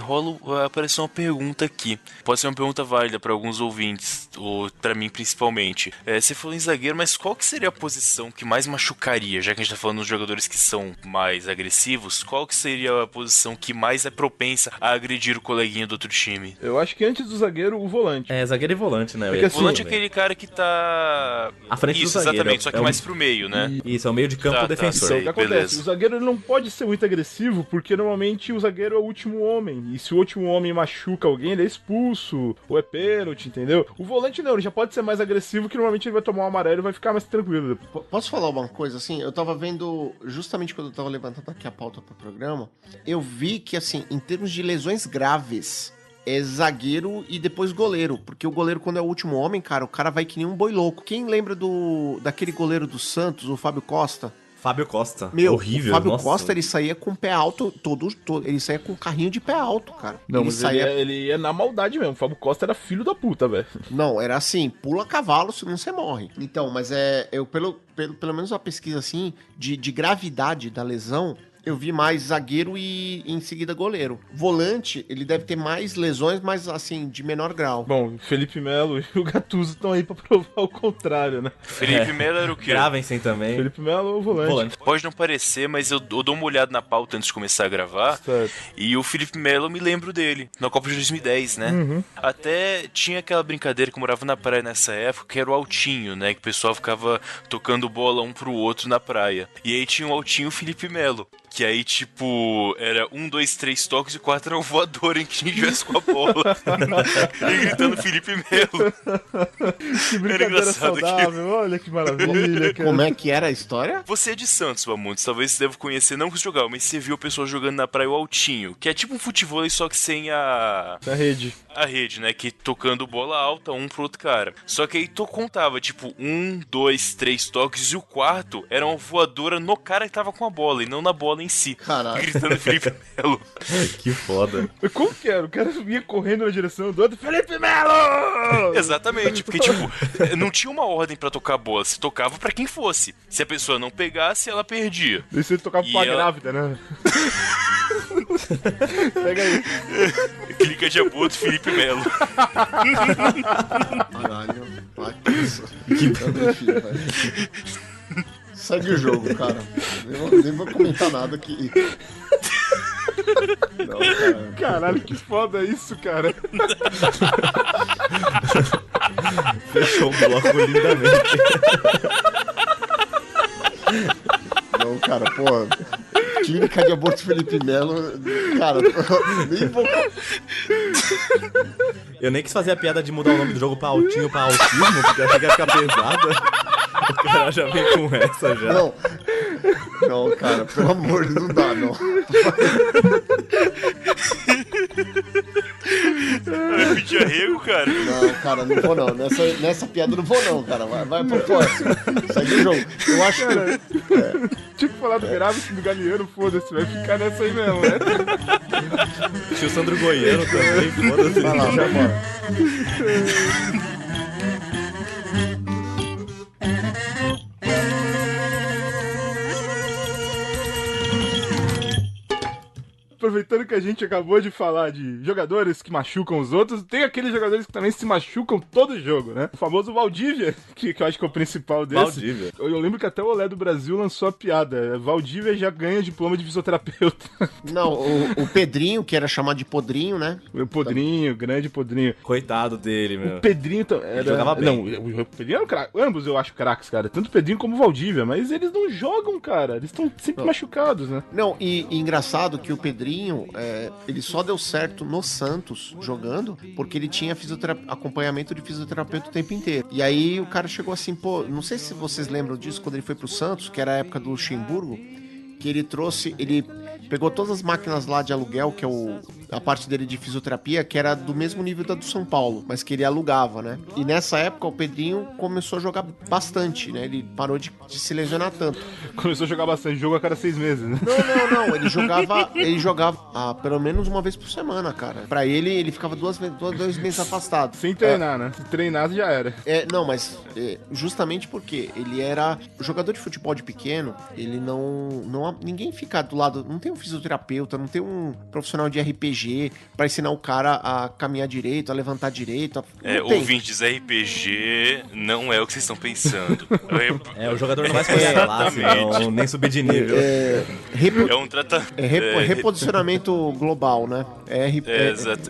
apareceu uma pergunta aqui. Pode ser uma pergunta válida para alguns ouvintes, ou para mim principalmente. Você falou em zagueiro, mas qual que seria a posição que mais machucaria? Já que a gente tá falando dos jogadores que são mais agressivos, qual que seria a posição que mais é propensa a agredir o coleguinha do outro time? Eu acho que antes do zagueiro, o volante. Zagueiro e volante, né? Porque O volante é aquele cara que tá... à frente Isso, do zagueiro. exatamente, só que mais pro meio, né? Isso, é o meio de campo defensor. sei. O que acontece? Beleza. O zagueiro ele não pode ser muito agressivo, porque normalmente o zagueiro é o último homem. E se o último homem machuca alguém, ele é expulso, ou é pênalti, entendeu? O volante não, ele já pode ser mais agressivo, que normalmente ele vai tomar um amarelo e vai ficar mais tranquilo. Posso falar uma coisa, assim? Eu tava vendo, justamente quando eu tava levantando aqui a pauta pro programa, eu vi que, assim, em termos de lesões graves, é zagueiro e depois goleiro. Porque o goleiro, quando é o último homem, cara, o cara vai que nem um boi louco. Quem lembra daquele goleiro do Santos, o Fábio Costa? Fábio Costa. Horrível. O Fábio Costa, ele saía com o pé alto, ele saía com carrinho de pé alto, cara. Não, mas ele ia na maldade mesmo. O Fábio Costa era filho da puta, velho. Não, era assim, pula cavalo, senão você morre. Então, mas pelo menos uma pesquisa assim, de gravidade da lesão, eu vi mais zagueiro e em seguida goleiro. Volante, ele deve ter mais lesões, mas assim, de menor grau. Bom, Felipe Melo e o Gattuso estão aí pra provar o contrário, né? Felipe Melo era o quê? Gravencem também. Felipe Melo é o volante. Pode não parecer, mas eu dou uma olhada na pauta antes de começar a gravar. Certo. E o Felipe Melo, eu me lembro dele, na Copa de 2010, né? Uhum. Até tinha aquela brincadeira que eu morava na praia nessa época, que era o altinho, né? Que o pessoal ficava tocando bola um pro outro na praia. E aí tinha o altinho Felipe Melo. Que aí, tipo, era 1, 2, 3 toques e o 4 era o voador em quem tivesse com a bola. E gritando Felipe Melo. Que brincadeira saudável, olha que maravilha, cara. Como é que era a história? Você é de Santos, Mamundi, talvez você deva conhecer, não que você jogava, mas você viu o pessoal jogando na praia o Altinho, que é tipo um futevôlei, só que sem Da rede. a rede, né? Que tocando bola alta, um pro outro cara. Só que aí tu contava, tipo, 1, 2, 3 toques e o quarto era uma voadora no cara que tava com a bola e não na bola em si. Caralho. Gritando Felipe Melo. Que foda. Mas como que era? O cara vinha correndo na direção do outro, Felipe Melo! Exatamente, porque, tipo, não tinha uma ordem pra tocar a bola, se tocava pra quem fosse. Se a pessoa não pegasse, ela perdia. Daí você tocava E pra ela- grávida, né? Pega aí. Clica de aborto, Felipe Melo. Caralho. Ai, que isso. Enfim, velho. Segue o jogo, cara. Nem vou comentar nada aqui. Não, cara. Caralho, que foda isso, cara. Fechou o bloco lindamente. Não, cara, pô. Clínica de aborto Felipe Melo. Cara, nem vou. Eu nem quis fazer a piada de mudar o nome do jogo pra Altinho pra Autismo, porque eu achei que ia ficar pesada. O cara já vem com essa já. Não. Não, cara, pelo amor de Deus, não dá, não. Vai pedir arrego, cara. Não, cara, não vou não. Nessa piada não vou não, cara. Vai pro próximo. Segue o jogo. Eu acho que. Tinha que falar do Grávico do Galeano, foda-se, vai ficar nessa aí mesmo, né? Tinha o Sandro Goiano também, foda-se. Vai lá, vai embora. Aproveitando que a gente acabou de falar de jogadores que machucam os outros, tem aqueles jogadores que também se machucam todo jogo, né? O famoso Valdívia, que eu acho que é o principal desse. Valdívia. Eu lembro que até o Olé do Brasil lançou a piada. Valdívia já ganha diploma de fisioterapeuta. Não, o Pedrinho, que era chamado de Podrinho, né? O Podrinho, grande Podrinho. Coitado dele, meu. O Pedrinho era... jogava bem. Não, o Pedrinho era um craque. Ambos eu acho craques, cara. Tanto o Pedrinho como o Valdívia. Mas eles não jogam, cara. Eles estão sempre machucados, né? Não, e engraçado que o Pedrinho, ele só deu certo no Santos jogando porque ele tinha acompanhamento de fisioterapeuta o tempo inteiro. E aí o cara chegou assim, pô, não sei se vocês lembram disso, quando ele foi pro Santos, que era a época do Luxemburgo, que ele pegou todas as máquinas lá de aluguel, que é a parte dele de fisioterapia, que era do mesmo nível da do São Paulo, mas que ele alugava, né? E nessa época o Pedrinho começou a jogar bastante, né? Ele parou de se lesionar tanto. Começou a jogar bastante jogo a cada 6 meses, né? Não, ele jogava pelo menos uma vez por semana, cara. Pra ele ficava 2 meses afastado. Sem treinar, né? Se treinasse já era. Não, mas justamente porque ele era jogador de futebol de pequeno, ele ninguém fica do lado, não tem um fisioterapeuta, não tem um profissional de RPG pra ensinar o cara a caminhar direito, a levantar direito. Ouvintes, RPG não é o que vocês estão pensando. O jogador não vai escolher a classe, não, nem subir de nível. É um tratamento. Reposicionamento global, né?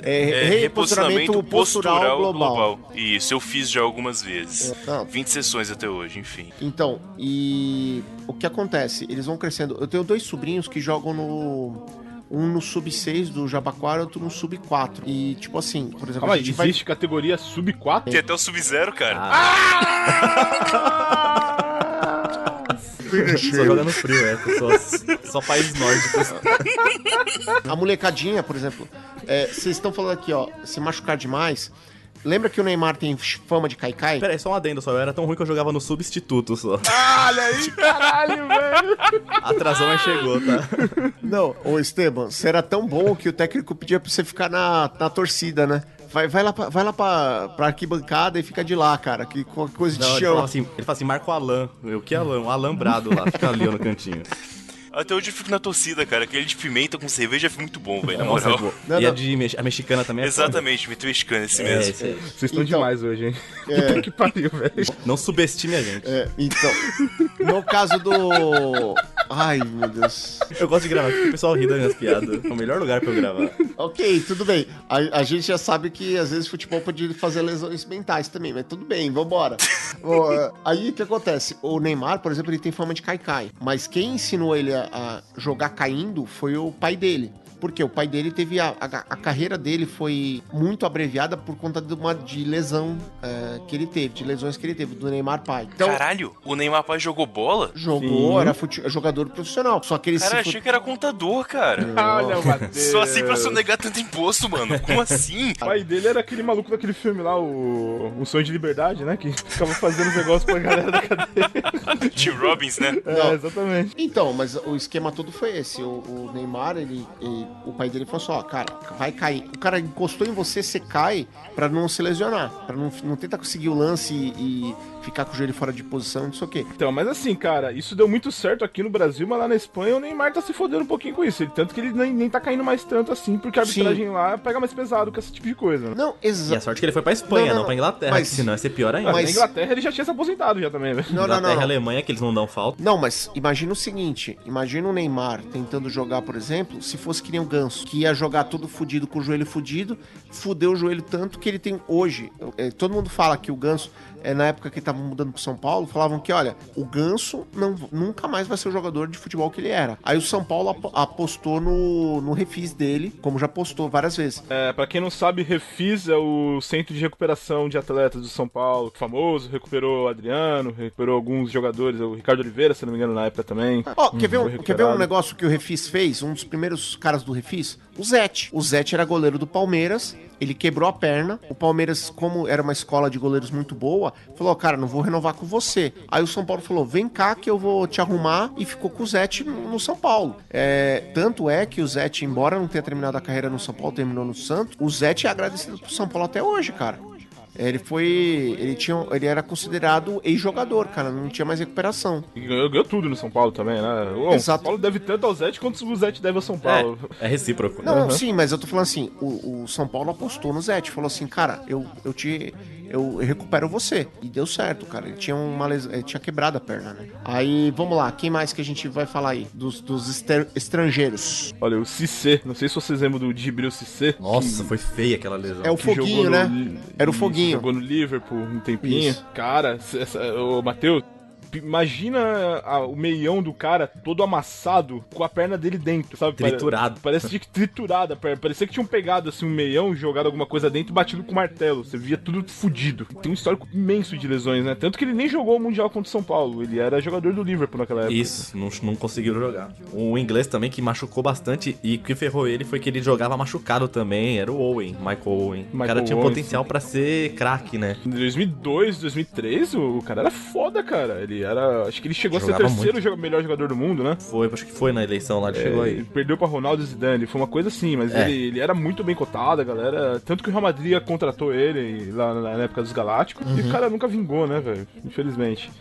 Reposicionamento postural global. Isso, eu fiz já algumas vezes. Não. 20 sessões até hoje, enfim. Então, e o que acontece? Eles vão crescendo. Eu tenho 2 sobrinhos que jogam um no sub-6 do Jabaquara, outro no sub-4. E, tipo assim, por exemplo, Calma aí, existe categoria sub-4? Tem até o Sub-Zero, cara. Só joga no frio, só países nórdicos. A molecadinha, por exemplo, vocês estão falando aqui, ó, se machucar demais. Lembra que o Neymar tem fama de caicai? Pera aí, só um adendo só. Eu era tão ruim que eu jogava no substituto só. Olha aí, caralho, velho. Atrasou, mas chegou, tá? Não, ô Esteban, você era tão bom que o técnico pedia pra você ficar na torcida, né? Vai lá pra arquibancada e fica de lá, cara. Que qualquer coisa te Não, chama. ele fala assim, marca o Alan. Que Alan? Um alambrado lá, fica ali ó, no cantinho. Até hoje eu fico na torcida, cara. Aquele de pimenta com cerveja foi muito bom, velho, na moral. Não, e a mexicana também é Exatamente, mito mexicano, esse mesmo. Vocês estão demais hoje, hein? Puta que pariu, velho. Não subestime a gente. Então, no caso do... Ai, meu Deus. Eu gosto de gravar, porque o pessoal ri das minhas piadas. É o melhor lugar pra eu gravar. Ok, tudo bem. A gente já sabe que às vezes futebol pode fazer lesões mentais também, mas tudo bem, vambora. Aí o que acontece? O Neymar, por exemplo, ele tem fama de cai-cai, mas quem ensinou ele a jogar caindo foi o pai dele. Porque o pai dele teve a carreira dele foi muito abreviada por conta de lesão que ele teve, de lesões que ele teve, do Neymar pai. Então, caralho, o Neymar pai jogou bola? Jogou, era jogador profissional. Só que ele achei que era contador, cara. Olha, Matheus. Só assim pra sonegar tanto imposto, mano. Como assim? O pai dele era aquele maluco daquele filme lá, o Sonho de Liberdade, né? Que ficava fazendo os negócios pra galera da cadeia. Tim Robbins, né? Exatamente. Então, mas o esquema todo foi esse. O Neymar, o pai dele falou assim, ó, cara, vai cair. O cara encostou em você cai pra não se lesionar, pra não tentar conseguir o lance e ficar com o joelho fora de posição, não sei o quê. Então, mas assim, cara, isso deu muito certo aqui no Brasil, mas lá na Espanha o Neymar tá se fodendo um pouquinho com isso. Tanto que ele nem tá caindo mais tanto assim, porque a arbitragem lá pega mais pesado com esse tipo de coisa. Né? Não, exato. E a sorte que ele foi pra Espanha, não pra Inglaterra, mas senão ia ser pior ainda. Mas na Inglaterra ele já tinha se aposentado já também, velho. Inglaterra e Alemanha, que eles não dão falta. Não, mas imagina o seguinte, imagina o Neymar tentando jogar, por exemplo, se fosse que nem o Ganso, que ia jogar todo fudido com o joelho fudido, fudeu o joelho tanto que ele tem hoje, todo mundo fala que o Ganso, na época que ele tava mudando pro São Paulo, falavam que, olha, o Ganso nunca mais vai ser o jogador de futebol que ele era. Aí o São Paulo apostou no refis dele, como já apostou várias vezes. Pra quem não sabe, refis é o centro de recuperação de atletas do São Paulo, famoso, recuperou o Adriano, recuperou alguns jogadores, o Ricardo Oliveira, se não me engano, na época também. Quer ver um negócio que o refis fez? Um dos primeiros caras do refis? O Zete. O Zete era goleiro do Palmeiras, ele quebrou a perna, o Palmeiras, como era uma escola de goleiros muito boa, falou, cara, não vou renovar com você. Aí o São Paulo falou, vem cá que eu vou te arrumar, e ficou com o Zete no São Paulo. Tanto é que o Zete, embora não tenha terminado a carreira no São Paulo, terminou no Santos, o Zete é agradecido pro São Paulo até hoje, cara. Ele era considerado ex-jogador, cara, não tinha mais recuperação. E ganhou tudo no São Paulo também, né? O São Paulo deve tanto ao Zete quanto o Zete deve ao São Paulo. É recíproco. Não, sim, mas eu tô falando assim, o São Paulo apostou no Zete, falou assim, cara, eu recupero você. E deu certo, cara. Ele tinha ele tinha quebrado a perna, né? Aí, vamos lá, quem mais que a gente vai falar aí? Dos estrangeiros. Olha, o Cissé, não sei se vocês lembram do Djibril Cissé. Nossa, foi feia aquela lesão. É o Foguinho, né? Era o Foguinho. Jogou no Liverpool um tempinho. Isso. Cara, o Matheus, imagina o meião do cara todo amassado com a perna dele dentro, sabe? Triturado. Parece que triturada a perna. Parecia que tinham pegado assim um meião, jogado alguma coisa dentro e batido com martelo. Você via tudo fudido. Tem um histórico imenso de lesões, né? Tanto que ele nem jogou o Mundial contra o São Paulo. Ele era jogador do Liverpool naquela época. Isso, não conseguiu jogar. O inglês também que machucou bastante e o que ferrou ele foi que ele jogava machucado também. Era o Owen, Michael Owen. O cara tinha potencial pra ser craque, né? Em 2002, 2003, o cara era foda, cara. Ele era... Acho que ele chegou a ser terceiro melhor jogador do mundo, né? Acho que foi na eleição lá, ele chegou aí. Ele perdeu pra Ronaldo e Zidane, foi uma coisa assim, mas ele era muito bem cotado, a galera... Tanto que o Real Madrid contratou ele lá na época dos Galácticos, e o cara nunca vingou, né, velho? Infelizmente.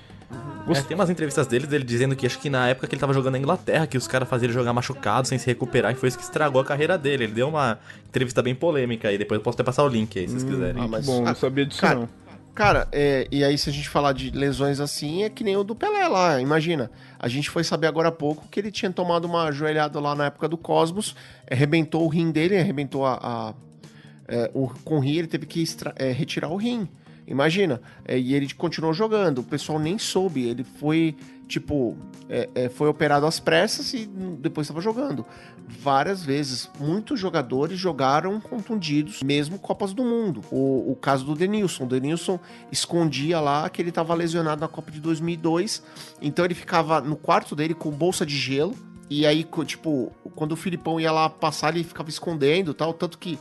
Tem umas entrevistas dele dizendo que acho que na época que ele tava jogando na Inglaterra, que os caras faziam ele jogar machucado, sem se recuperar, e foi isso que estragou a carreira dele. Ele deu uma entrevista bem polêmica aí, depois eu posso até passar o link aí, se vocês quiserem. Mas bom, não sabia disso não. Cara, e aí se a gente falar de lesões assim, é que nem o do Pelé lá, imagina. A gente foi saber agora há pouco que ele tinha tomado uma joelhada lá na época do Cosmos, arrebentou o rim dele, arrebentou com o rim, ele teve que retirar o rim. Imagina, e ele continuou jogando, o pessoal nem soube, ele foi, foi operado às pressas e depois estava jogando. Várias vezes, muitos jogadores jogaram contundidos, mesmo Copas do Mundo. O caso do Denilson, escondia lá que ele estava lesionado na Copa de 2002, então ele ficava no quarto dele com bolsa de gelo, e aí, quando o Filipão ia lá passar, ele ficava escondendo e tal, tanto que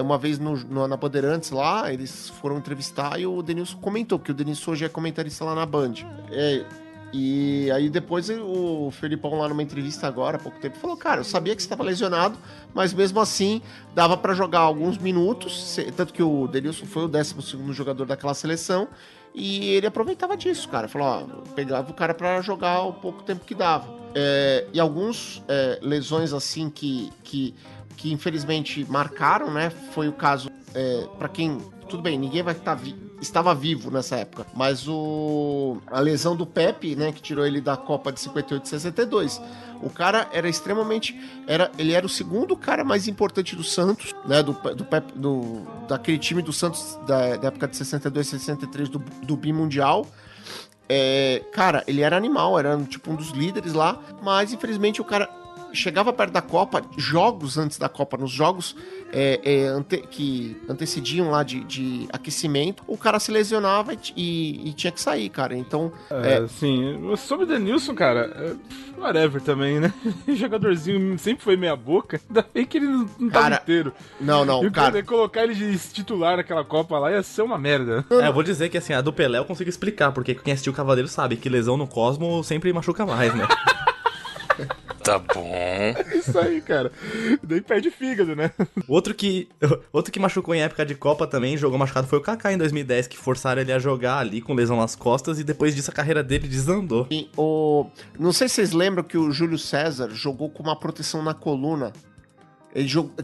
uma vez na Bandeirantes lá, eles foram entrevistar e o Denilson comentou, porque o Denilson hoje é comentarista lá na Band. E aí depois o Felipão lá numa entrevista agora, há pouco tempo, falou, cara, eu sabia que você estava lesionado, mas mesmo assim dava para jogar alguns minutos, tanto que o Denilson foi o 12º jogador daquela seleção, e ele aproveitava disso, cara. Falou, pegava o cara para jogar o pouco tempo que dava. E alguns lesões assim que infelizmente marcaram, né? Foi o caso pra quem... Tudo bem, ninguém vai estava vivo nessa época, mas a lesão do Pepe, né, que tirou ele da Copa de 58 e 62, o cara era extremamente... Ele era o segundo cara mais importante do Santos, né, daquele time do Santos da época de 62 e 63 do Bimundial. Cara, ele era animal, era tipo um dos líderes lá, mas infelizmente o cara chegava perto da Copa, jogos antes da Copa, nos jogos que antecediam lá de aquecimento, o cara se lesionava e tinha que sair, cara. Então. Sim, sobre o Denilson, cara, whatever também, né? O jogadorzinho sempre foi meia boca, ainda bem que ele não tava inteiro. Não, e cara. Colocar ele de titular naquela Copa lá ia ser uma merda. Eu vou dizer que assim, a do Pelé eu consigo explicar, porque quem assistiu o Cavaleiro sabe que lesão no Cosmo sempre machuca mais, né? Tá bom. Isso aí, cara. Daí perde fígado, né? Outro que machucou em época de Copa também, jogou machucado, foi o Kaká em 2010, que forçaram ele a jogar ali com lesão nas costas e depois disso a carreira dele desandou. E não sei se vocês lembram que o Júlio César jogou com uma proteção na coluna.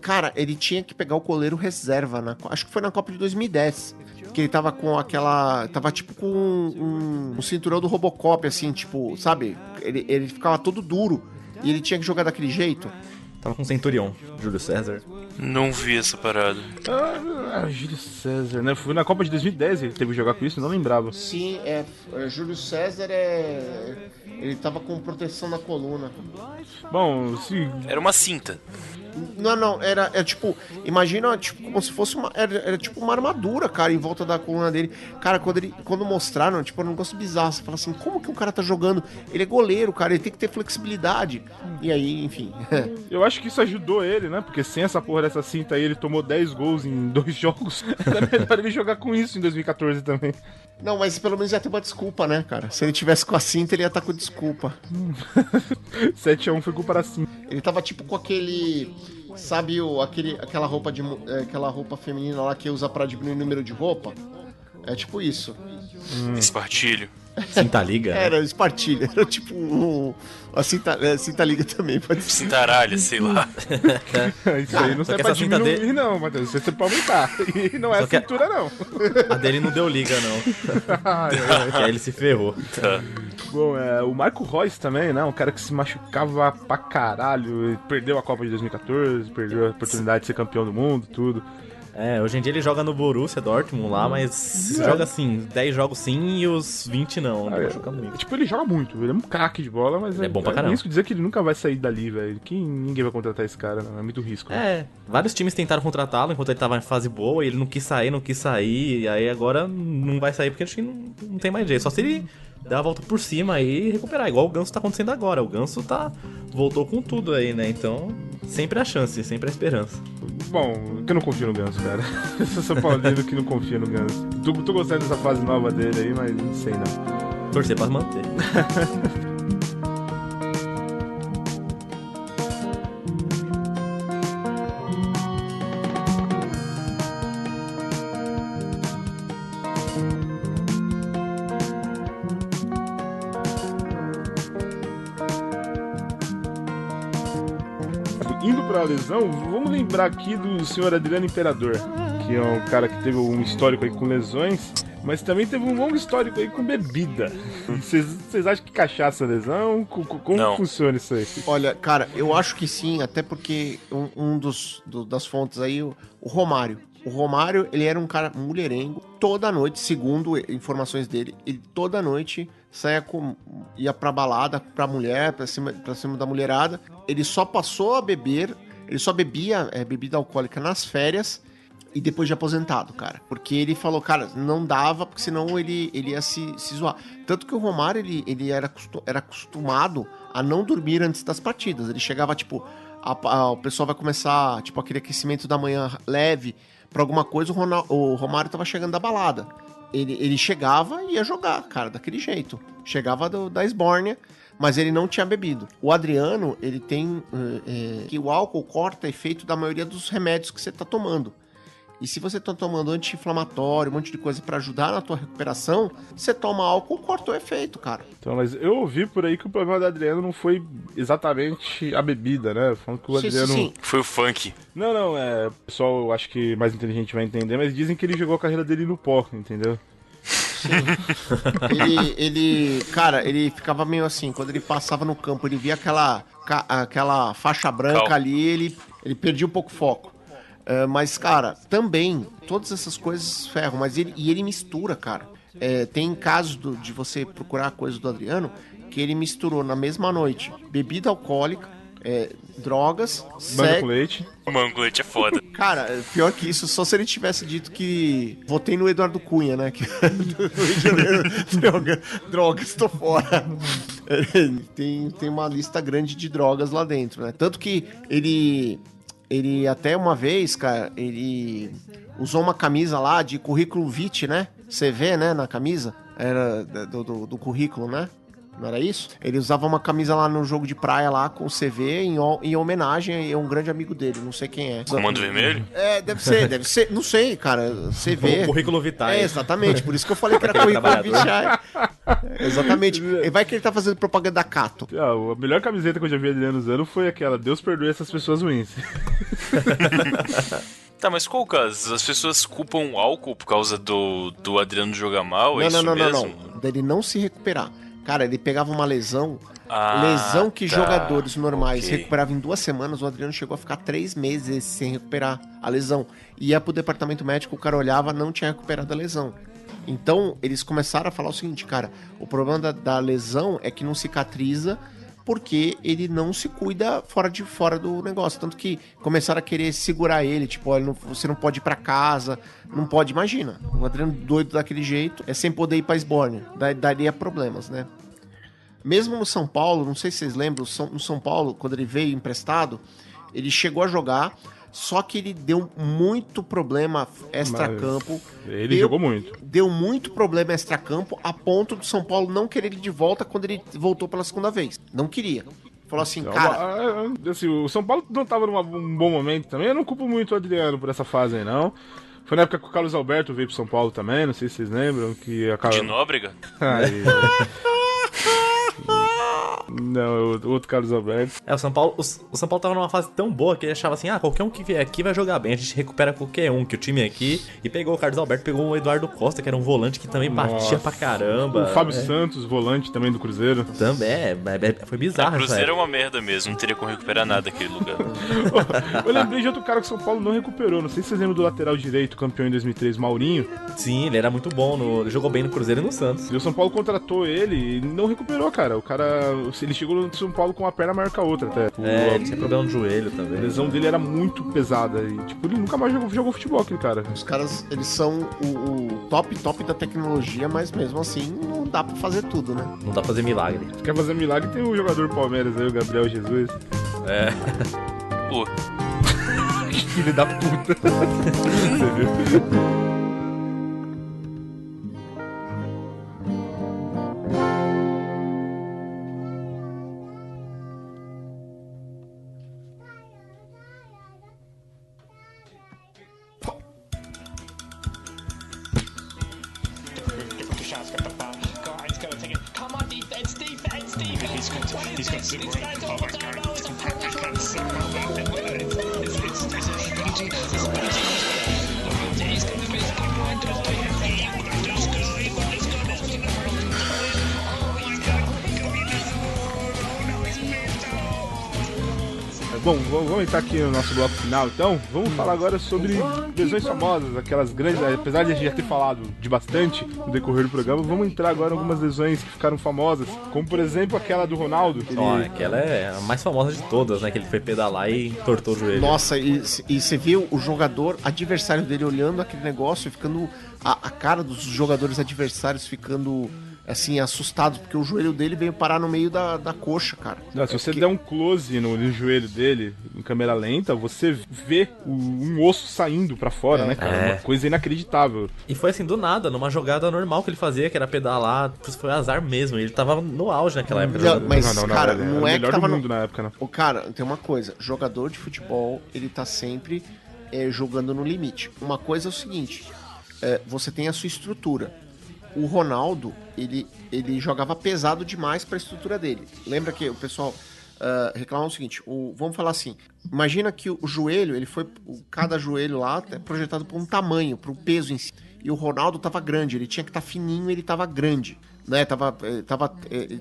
Cara, ele tinha que pegar o goleiro reserva, acho que foi na Copa de 2010. Que ele tava com tava tipo com um cinturão do Robocop, assim, tipo, sabe? Ele ficava todo duro e ele tinha que jogar daquele jeito. Tava com o Centurion, Júlio César. Não vi essa parada. Júlio César, né? Foi na Copa de 2010 ele teve que jogar com isso, não lembrava. Sim, Júlio César ele tava com proteção na coluna. Bom, sim. Era uma cinta. Não, era tipo, imagina, tipo, como se fosse era tipo uma armadura, cara, em volta da coluna dele. Cara, quando mostraram, tipo, era um negócio bizarro. Você fala assim, como que o cara tá jogando? Ele é goleiro, cara, ele tem que ter flexibilidade. E aí, enfim. Eu acho que isso ajudou ele, né? Porque sem essa porra dessa cinta aí, ele tomou 10 gols em 2 jogos. Era melhor ele jogar com isso em 2014 também. Não, mas pelo menos ia ter uma desculpa, né, cara? Se ele tivesse com a cinta, ele ia estar com desculpa. 7-1 foi culpa da cinta. Ele tava tipo com aquele... Sabe aquela roupa feminina lá que usa pra diminuir o número de roupa? É tipo isso. Espartilho. Cinta-liga. Era espartilha. Era tipo a cinta-liga também, pode ser. Cintaralha, sei lá. Isso aí não serve pra diminuir, não, Matheus. Isso é pra aumentar. E não é a cintura, não. A dele não deu liga, não. Que aí ele se ferrou. Tá. Bom, o Marco Reus também, né? Um cara que se machucava pra caralho. Ele perdeu a Copa de 2014, perdeu a oportunidade de ser campeão do mundo, tudo. Hoje em dia ele joga no Borussia Dortmund lá, mas joga assim, 10 jogos sim e os 20 não, ele machuca muito. Tipo, ele joga muito, ele é um craque de bola, mas é bom pra caramba. É risco dizer que ele nunca vai sair dali, velho. Ninguém vai contratar esse cara, não. É muito risco. Né? Vários times tentaram contratá-lo enquanto ele tava em fase boa, e ele não quis sair, e aí agora não vai sair porque acho que não tem mais jeito. Só se ele dar a volta por cima aí e recuperar, igual o Ganso tá acontecendo agora. O Ganso voltou com tudo aí, né? Então, sempre a chance, sempre a esperança. Bom, que eu não confio no Ganso, cara. Eu sou São Paulino que não confia no Ganso. Tô gostando dessa fase nova dele aí, mas não sei não. Torcer pra manter. Indo pra lesão, vamos lembrar aqui do senhor Adriano Imperador, que é um cara que teve um histórico aí com lesões, mas também teve um longo histórico aí com bebida. Vocês acham que cachaça é lesão? Como funciona isso aí? Olha, cara, eu acho que sim, até porque das fontes aí, o Romário. O Romário, ele era um cara mulherengo. Toda noite, segundo informações dele, ele toda noite ia pra balada, pra mulher, pra cima da mulherada. Ele só passou a beber, ele só bebia bebida alcoólica nas férias e depois de aposentado, cara. Porque ele falou, cara, não dava, porque senão ele ia se zoar. Tanto que o Romário, ele era acostumado a não dormir antes das partidas. Ele chegava, tipo, o pessoal vai começar, tipo, aquele aquecimento da manhã leve pra alguma coisa, o Romário tava chegando da balada. Ele chegava e ia jogar, cara, daquele jeito. Chegava da esbórnia, mas ele não tinha bebido. O Adriano, ele tem que o álcool corta efeito da maioria dos remédios que você tá tomando. E se você tá tomando anti-inflamatório, um monte de coisa pra ajudar na tua recuperação, você toma álcool, corta o efeito, cara. Então, mas eu ouvi por aí que o problema do Adriano não foi exatamente a bebida, né? Falando que o Adriano... Sim. Foi o funk. Não, o pessoal, eu acho que mais inteligente vai entender, mas dizem que ele jogou a carreira dele no pó, entendeu? Cara, ele ficava meio assim, quando ele passava no campo, ele via aquela faixa branca ali, ele perdia um pouco o foco. Mas, cara, também, todas essas coisas ferram, mas ele mistura, cara. Tem casos de você procurar coisas do Adriano, que ele misturou na mesma noite bebida alcoólica, drogas, Manga com leite. Manga com leite é foda. Cara, pior que isso, só se ele tivesse dito que votei no Eduardo Cunha, né? Que do Rio de Janeiro, drogas, tô fora. Tem uma lista grande de drogas lá dentro, né? Tanto que ele até uma vez, cara, ele usou uma camisa lá de currículo vitae, né? Você vê, né, na camisa? Era do currículo, né? Não era isso? Ele usava uma camisa lá no jogo de praia lá com CV em homenagem a um grande amigo dele, não sei quem é. Comando Vermelho? Deve ser, não sei, cara, CV. O currículo vitae. Exatamente, por isso que eu falei que era currículo vitae. Exatamente. Vai que ele tá fazendo propaganda da Cato. A melhor camiseta que eu já vi Adriano usando foi aquela, Deus perdoe essas pessoas ruins. Tá, mas qual o caso? As pessoas culpam o álcool por causa do Adriano jogar mal? É isso mesmo? Não. Dele não se recuperar. Cara, ele pegava uma lesão que jogadores normais recuperavam em 2 semanas, o Adriano chegou a ficar 3 meses sem recuperar a lesão. Ia pro departamento médico, o cara olhava, não tinha recuperado a lesão. Então, eles começaram a falar o seguinte, cara, o problema da lesão é que não cicatriza porque ele não se cuida fora do negócio. Tanto que começaram a querer segurar ele, tipo, olha, você não pode ir pra casa, não pode, imagina. O Adriano doido daquele jeito, sem poder ir pra Esbórnia. Daria problemas, né? Mesmo no São Paulo, não sei se vocês lembram, no São Paulo, quando ele veio emprestado, ele chegou a jogar, só que ele deu muito problema extracampo. Ele jogou muito. Deu muito problema extracampo, a ponto do São Paulo não querer ele de volta quando ele voltou pela segunda vez. Não queria. Falou assim, cara... Assim, o São Paulo não tava num bom momento também. Eu não culpo muito o Adriano por essa fase aí, não. Foi na época que o Carlos Alberto veio pro São Paulo também, não sei se vocês lembram. De Nóbrega? Não, o outro Carlos Alberto. O São Paulo tava numa fase tão boa que ele achava assim, qualquer um que vier aqui vai jogar bem, a gente recupera qualquer um, que o time é aqui, e pegou o Carlos Alberto, pegou o Eduardo Costa, que era um volante que também batia pra caramba. O Fábio Santos, volante também do Cruzeiro. Também, foi bizarro. O Cruzeiro é uma merda mesmo, não teria como recuperar nada aquele lugar. Eu lembrei de outro cara que o São Paulo não recuperou, não sei se vocês lembram do lateral direito, campeão em 2003, Maurinho. Sim, ele era muito bom, ele jogou bem no Cruzeiro e no Santos. E o São Paulo contratou ele e não recuperou, cara. O cara, ele chegou no São Paulo com uma perna marca a outra até. Ele tinha problema no joelho também. A lesão dele era muito pesada e, tipo, ele nunca mais jogou futebol, aquele cara. Os caras, eles são o top da tecnologia, mas mesmo assim não dá pra fazer tudo, né? Não dá pra fazer milagre. Se quer fazer milagre, tem o jogador do Palmeiras aí, o Gabriel Jesus. Pô. Filho da puta. Você viu? Bom, vamos entrar aqui no nosso bloco final, então. Vamos falar agora sobre lesões famosas, aquelas grandes, apesar de a gente já ter falado de bastante no decorrer do programa, vamos entrar agora em algumas lesões que ficaram famosas, como por exemplo aquela do Ronaldo. Aquela é a mais famosa de todas, né? Que ele foi pedalar e tortou o joelho. Nossa, e você viu o jogador adversário dele olhando aquele negócio e ficando... A cara dos jogadores adversários ficando... assim, assustados, porque o joelho dele veio parar no meio da coxa, cara. Não, se você der um close no joelho dele, em câmera lenta, você vê um osso saindo pra fora, né, cara? Uma coisa inacreditável. E foi assim, do nada, numa jogada normal que ele fazia, que era pedalar, foi azar mesmo, ele tava no auge naquela época. Cara, não é melhor que tava do mundo na época, né? O cara, tem uma coisa, jogador de futebol, ele tá sempre jogando no limite. Uma coisa é o seguinte, você tem a sua estrutura. O Ronaldo, ele jogava pesado demais para a estrutura dele. Lembra que o pessoal reclamava o seguinte, vamos falar assim, imagina que o joelho, cada joelho lá é projetado por um tamanho, por um peso em si. E o Ronaldo tava grande, ele tinha que estar fininho, ele tava grande. Né,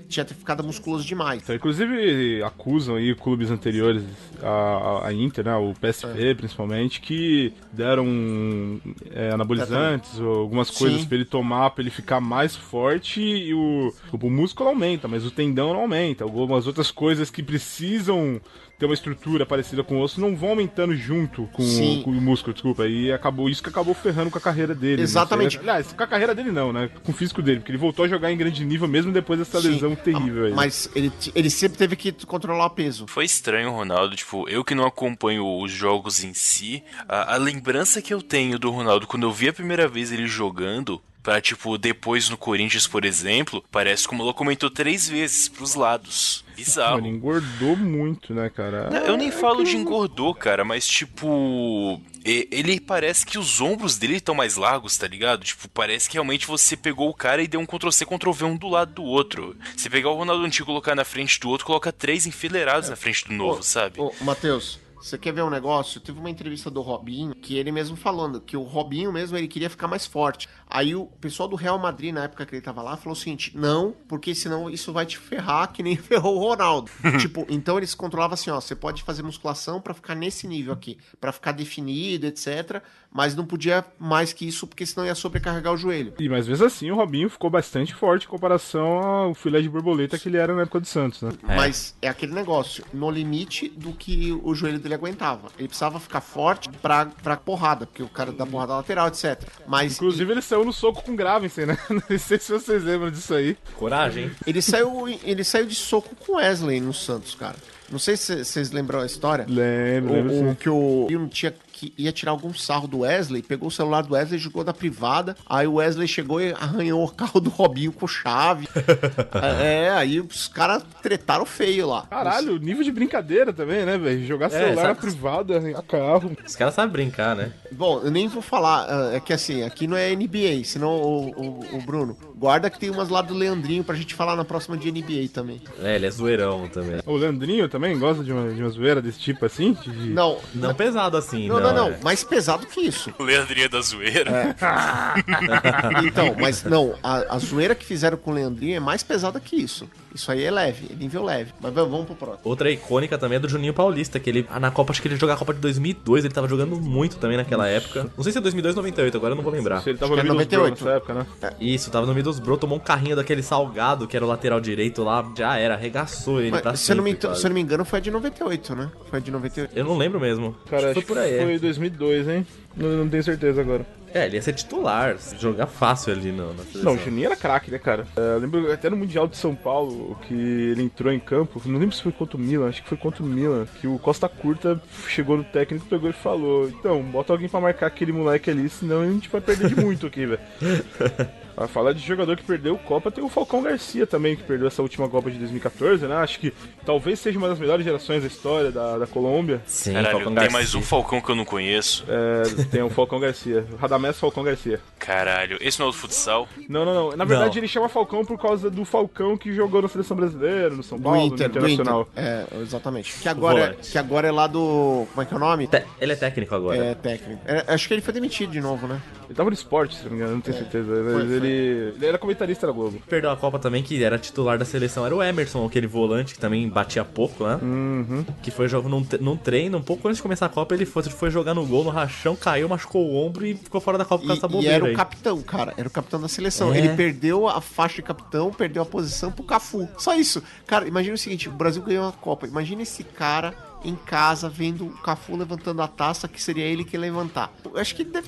tinha ficado musculoso demais. Então, inclusive, acusam aí clubes anteriores, a Inter, né, o PSV principalmente, que deram anabolizantes ou algumas coisas pra ele tomar, pra ele ficar mais forte, e o músculo aumenta, mas o tendão não aumenta. Algumas outras coisas que precisam ter uma estrutura parecida com o osso não vão aumentando junto com o músculo, desculpa. E isso que acabou ferrando com a carreira dele. Exatamente. Aliás, com a carreira dele não, né? Com o físico dele, porque ele voltou a jogar em grande nível mesmo depois dessa lesão terrível aí. Mas ele sempre teve que controlar o peso. Foi estranho o Ronaldo, tipo, eu que não acompanho os jogos em si, a lembrança que eu tenho do Ronaldo quando eu vi a primeira vez ele jogando, pra, tipo, depois no Corinthians, por exemplo, parece como ela comentou 3 vezes pros lados. Bizarro. Ele engordou muito, né, cara? Não, eu nem falo de engordou, cara, mas, tipo, ele parece que os ombros dele estão mais largos, tá ligado? Tipo, parece que realmente você pegou o cara e deu um Ctrl-C, Ctrl-V um do lado do outro. Você pegar o Ronaldo antigo e colocar na frente do outro, coloca 3 enfileirados na frente do novo, sabe? Matheus, você quer ver um negócio? Teve uma entrevista do Robinho, que ele mesmo falando que o Robinho mesmo, ele queria ficar mais forte. Aí o pessoal do Real Madrid, na época que ele tava lá, falou o seguinte, não, porque senão isso vai te ferrar, que nem ferrou o Ronaldo. Tipo, então eles controlavam assim, ó, você pode fazer musculação pra ficar nesse nível aqui, pra ficar definido, etc., mas não podia mais que isso, porque senão ia sobrecarregar o joelho. Mas mesmo assim, o Robinho ficou bastante forte em comparação ao filé de borboleta que ele era na época do Santos, né? Mas é aquele negócio, no limite do que o joelho dele aguentava. Ele precisava ficar forte pra porrada, porque o cara dá porrada lateral, etc. Mas inclusive ele saiu no soco com o Gravensen, né? Não sei se vocês lembram disso aí. Coragem, hein? Ele saiu de soco com Wesley no Santos, cara. Não sei se vocês lembram a história. Lembro. Que o Rio ia tirar algum sarro do Wesley, pegou o celular do Wesley, jogou da privada, aí o Wesley chegou e arranhou o carro do Robinho com chave. Aí os caras tretaram feio lá. Caralho, nível de brincadeira também, né, velho? Jogar celular na privada, arranhar carro. Os caras sabem brincar, né? Bom, eu nem vou falar, é que assim, aqui não é NBA, senão o Bruno, guarda que tem umas lá do Leandrinho pra gente falar na próxima de NBA também. Ele é zoeirão também. O Leandrinho também gosta de uma zoeira desse tipo assim? Não pesado assim, não, mais pesado que isso. O Leandrinho da zoeira. Então, mas não, a zoeira que fizeram com o Leandrinho é mais pesada que isso. Isso aí é leve, é nível leve. Mas vamos pro próximo. Outra icônica também é do Juninho Paulista, que ele, na Copa, acho que ele jogou a Copa de 2002, ele tava jogando muito também naquela época. Não sei se é 2002 ou 98, agora eu não vou lembrar. Se ele tava no Middlesbrough nessa época, né? Isso, tava no Middlesbrough, tomou um carrinho daquele Salgado, que era o lateral direito lá, já era, arregaçou ele pra se eu sempre. Se eu não me engano, foi a de 98, né? Foi a de 98. Eu não lembro mesmo. Cara, acho que foi por aí. Foi 2002, hein? Não tenho certeza agora. Ele ia ser titular, jogar fácil ali na seleção. Não, o Juninho era craque, né, cara? Eu lembro até no Mundial de São Paulo, que ele entrou em campo, não lembro se foi contra o Milan, acho que foi contra o Milan, que o Costa Curta chegou no técnico, pegou e falou, então, bota alguém pra marcar aquele moleque ali, senão a gente vai perder de muito aqui, velho. Pra falar de jogador que perdeu Copa, tem o Falcão Garcia também, que perdeu essa última Copa de 2014, né? Acho que talvez seja uma das melhores gerações da história da Colômbia. Sim, Caralho, Falcão tem Garcia. mais um Falcão que eu não conheço. Tem o Falcão Garcia, Radamés Falcão Garcia. Caralho, esse não é o do futsal? Não. Na verdade, ele chama Falcão por causa do Falcão que jogou na Seleção Brasileira, no São Paulo, no Internacional. Exatamente. Que agora é lá do... Como é que é o nome? Ele é técnico agora. É, técnico. Acho que ele foi demitido de novo, né? Ele tava no esporte, se não me engano, não tenho certeza. Mas ele era comentarista da Globo. Perdeu a Copa também, que era titular da seleção, era o Emerson, aquele volante que também batia pouco, né? Uhum. Que foi jogo num treino, um pouco antes de começar a Copa, ele foi jogar no gol, no rachão, caiu, machucou o ombro e ficou fora da Copa por causa da bobeira. E era aí. o capitão, cara, era o capitão da seleção. Ele perdeu a faixa de capitão, perdeu a posição pro Cafu. Só isso. Cara, imagina o seguinte, o Brasil ganhou a Copa, imagina esse cara em casa, vendo o Cafu levantando a taça, que seria ele que ia levantar. Eu acho que deve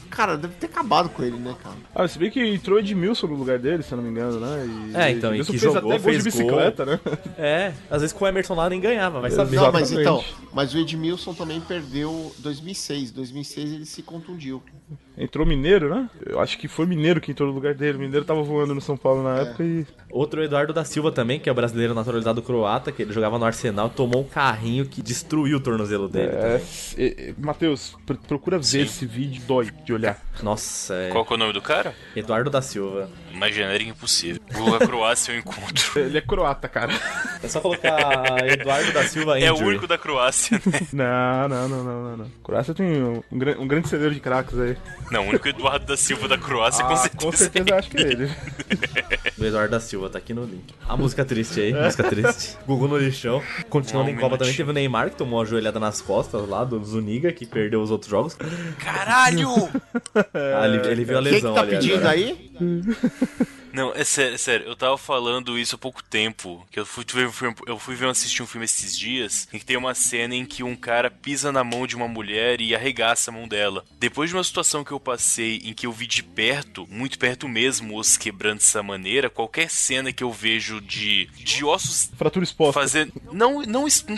ter acabado com ele, né, cara? Se bem que entrou Edmilson no lugar dele, se eu não me engano, né? Então, e que fez jogou, até gol de fez bicicleta, gol. né? Às vezes com o Emerson lá nem ganhava, vai saber. Não, mas o Edmilson também perdeu 2006. 2006 ele se contundiu. Entrou Mineiro, né? Eu acho que foi Mineiro que entrou no lugar dele. O Mineiro tava voando no São Paulo na época e... Outro Eduardo da Silva também, que é o brasileiro naturalizado croata, que ele jogava no Arsenal, tomou um carrinho que destruiu destruiu o tornozelo dele. Matheus, procura ver esse vídeo, dói de olhar. Nossa, Qual que é o nome do cara? Eduardo da Silva. Mais genérico impossível. Google a Croácia eu encontro. Ele é croata, cara. É só colocar Eduardo da Silva É o Injury. único da Croácia, né? Não. Croácia tem um grande celeiro de craques aí. Não, o único Eduardo da Silva da Croácia, com certeza. Com certeza eu acho que é ele. Do Eduardo da Silva, tá aqui no link. A música triste aí, música triste. Gugu no lixão. Continuando em Copa também teve o Neymar, que tomou uma joelhada nas costas lá do Zuniga, que perdeu os outros jogos. Caralho! Ele viu a Quem lesão que tá ali pedindo agora. aí? Não, é sério, eu tava falando isso há pouco tempo, que eu fui assistir um filme esses dias, em que tem uma cena em que um cara pisa na mão de uma mulher e arregaça a mão dela. Depois de uma situação que eu passei, em que eu vi de perto, muito perto mesmo, os quebrando dessa maneira, qualquer cena que eu vejo de ossos Fratura exposta. fazer... Não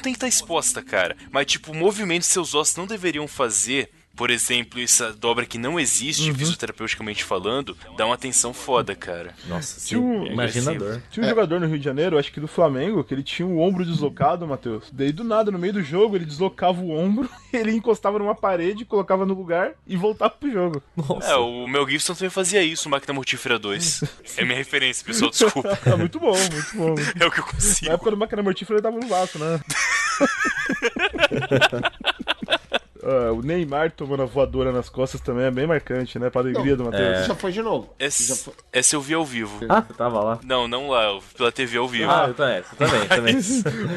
tem que estar exposta, cara, mas tipo, movimentos que seus ossos não deveriam fazer... Por exemplo, essa dobra que não existe, fisioterapeuticamente falando, dá uma tensão foda, cara. Nossa, Tinha um- imagina a dor. Tinha um jogador no Rio de Janeiro, acho que do Flamengo, que ele tinha o ombro deslocado, Matheus. Daí do nada, no meio do jogo, ele deslocava o ombro, ele encostava numa parede, colocava no lugar e voltava pro jogo. Nossa. O Mel Gibson também fazia isso, Máquina Mortífera 2. É minha referência, pessoal, desculpa. É muito bom, muito bom. É o que eu Na consigo. época do Máquina Mortífera ele tava no Vasco, né? O Neymar tomando a voadora nas costas também é bem marcante, né? Pra alegria do Matheus. Já foi de novo. Já foi. Essa eu vi ao vivo. Ah, você tava lá. Não lá, eu vi pela TV ao vivo. Ah, você também.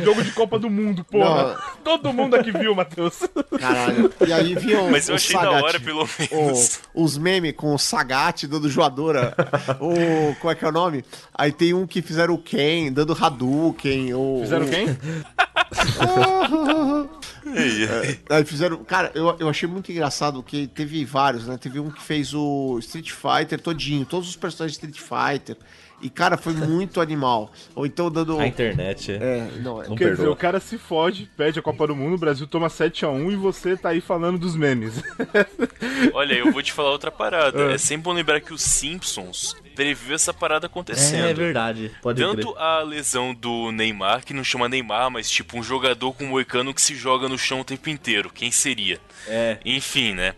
Jogo de Copa do Mundo, porra. Não. Todo mundo aqui viu, Matheus. Caralho. E aí viam Mas eu o achei da Sagat, hora, pelo menos. os memes com o Sagat dando joadora. Como é que é o nome? Aí tem um que fizeram o Ken dando Hadouken. Fizeram quem? Aí fizeram. Cara, eu achei muito engraçado que teve vários, né? Teve um que fez o Street Fighter todinho, todos os personagens de Street Fighter. E, cara, foi muito animal. Ou então dando. A internet. Não, Não Quer dizer, perdoa. o cara se fode, perde a Copa do Mundo, o Brasil toma 7-1 e você tá aí falando dos memes. Olha, eu vou te falar outra parada. É sempre bom lembrar que os Simpsons previu essa parada acontecendo. É verdade. Pode Tanto crer. a lesão do Neymar, que não chama Neymar, mas tipo um jogador com um moicano que se joga no chão o tempo inteiro. Quem seria? Enfim, né?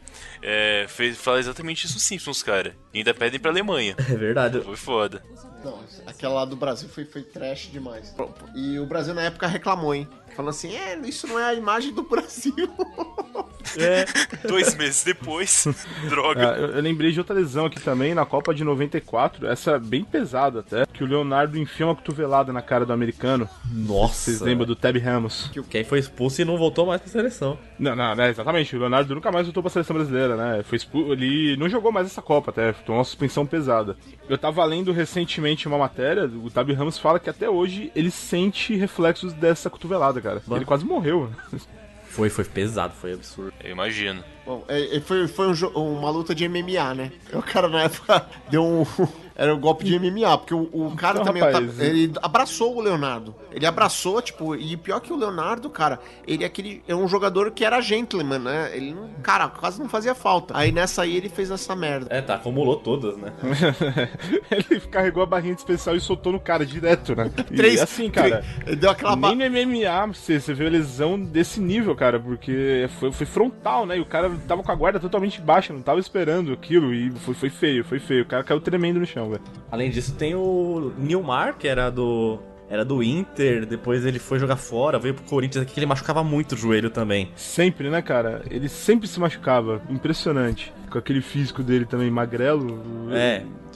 Fala exatamente isso os Simpsons, cara. E ainda pedem pra Alemanha. É verdade. Foi foda. Não, aquela lá do Brasil foi trash demais. E o Brasil na época reclamou, hein? Falando assim, isso não é a imagem do Brasil. 2 meses depois, droga. Eu lembrei de outra lesão aqui também, na Copa de 94, essa bem pesada até, que o Leonardo enfiou uma cotovelada na cara do americano. Nossa. Vocês lembram do Tab Ramos? Que aí foi expulso e não voltou mais pra seleção. Não, exatamente, o Leonardo nunca mais voltou pra seleção brasileira, né? Foi expulso, ele não jogou mais essa Copa até, tomou uma suspensão pesada. Eu tava lendo recentemente uma matéria, o Tab Ramos fala que até hoje ele sente reflexos dessa cotovelada, cara. Ele quase morreu. Foi pesado, foi absurdo. Eu imagino. Bom, foi uma luta de MMA, né? O cara na época deu era um golpe de MMA, porque o cara Não, também rapaz, ele abraçou o Leonardo. Ele abraçou, tipo, e pior que o Leonardo, cara, ele é um jogador que era gentleman, né? Ele não, cara, quase não fazia falta. Aí nessa aí ele fez essa merda. Tá, acumulou todas, né? Ele carregou a barrinha de especial e soltou no cara direto, né? Três- E assim, cara, Ele deu aquela nem no MMA você vê a lesão desse nível, cara, porque foi frontal, né? E o cara tava com a guarda totalmente baixa, não tava esperando aquilo e foi feio. O cara caiu tremendo no chão, velho. Além disso, tem o Nilmar, que era do Inter, depois ele foi jogar fora, veio pro Corinthians aqui, que ele machucava muito o joelho também. Sempre, né, cara? Ele sempre se machucava. Impressionante. Com aquele físico dele também, magrelo.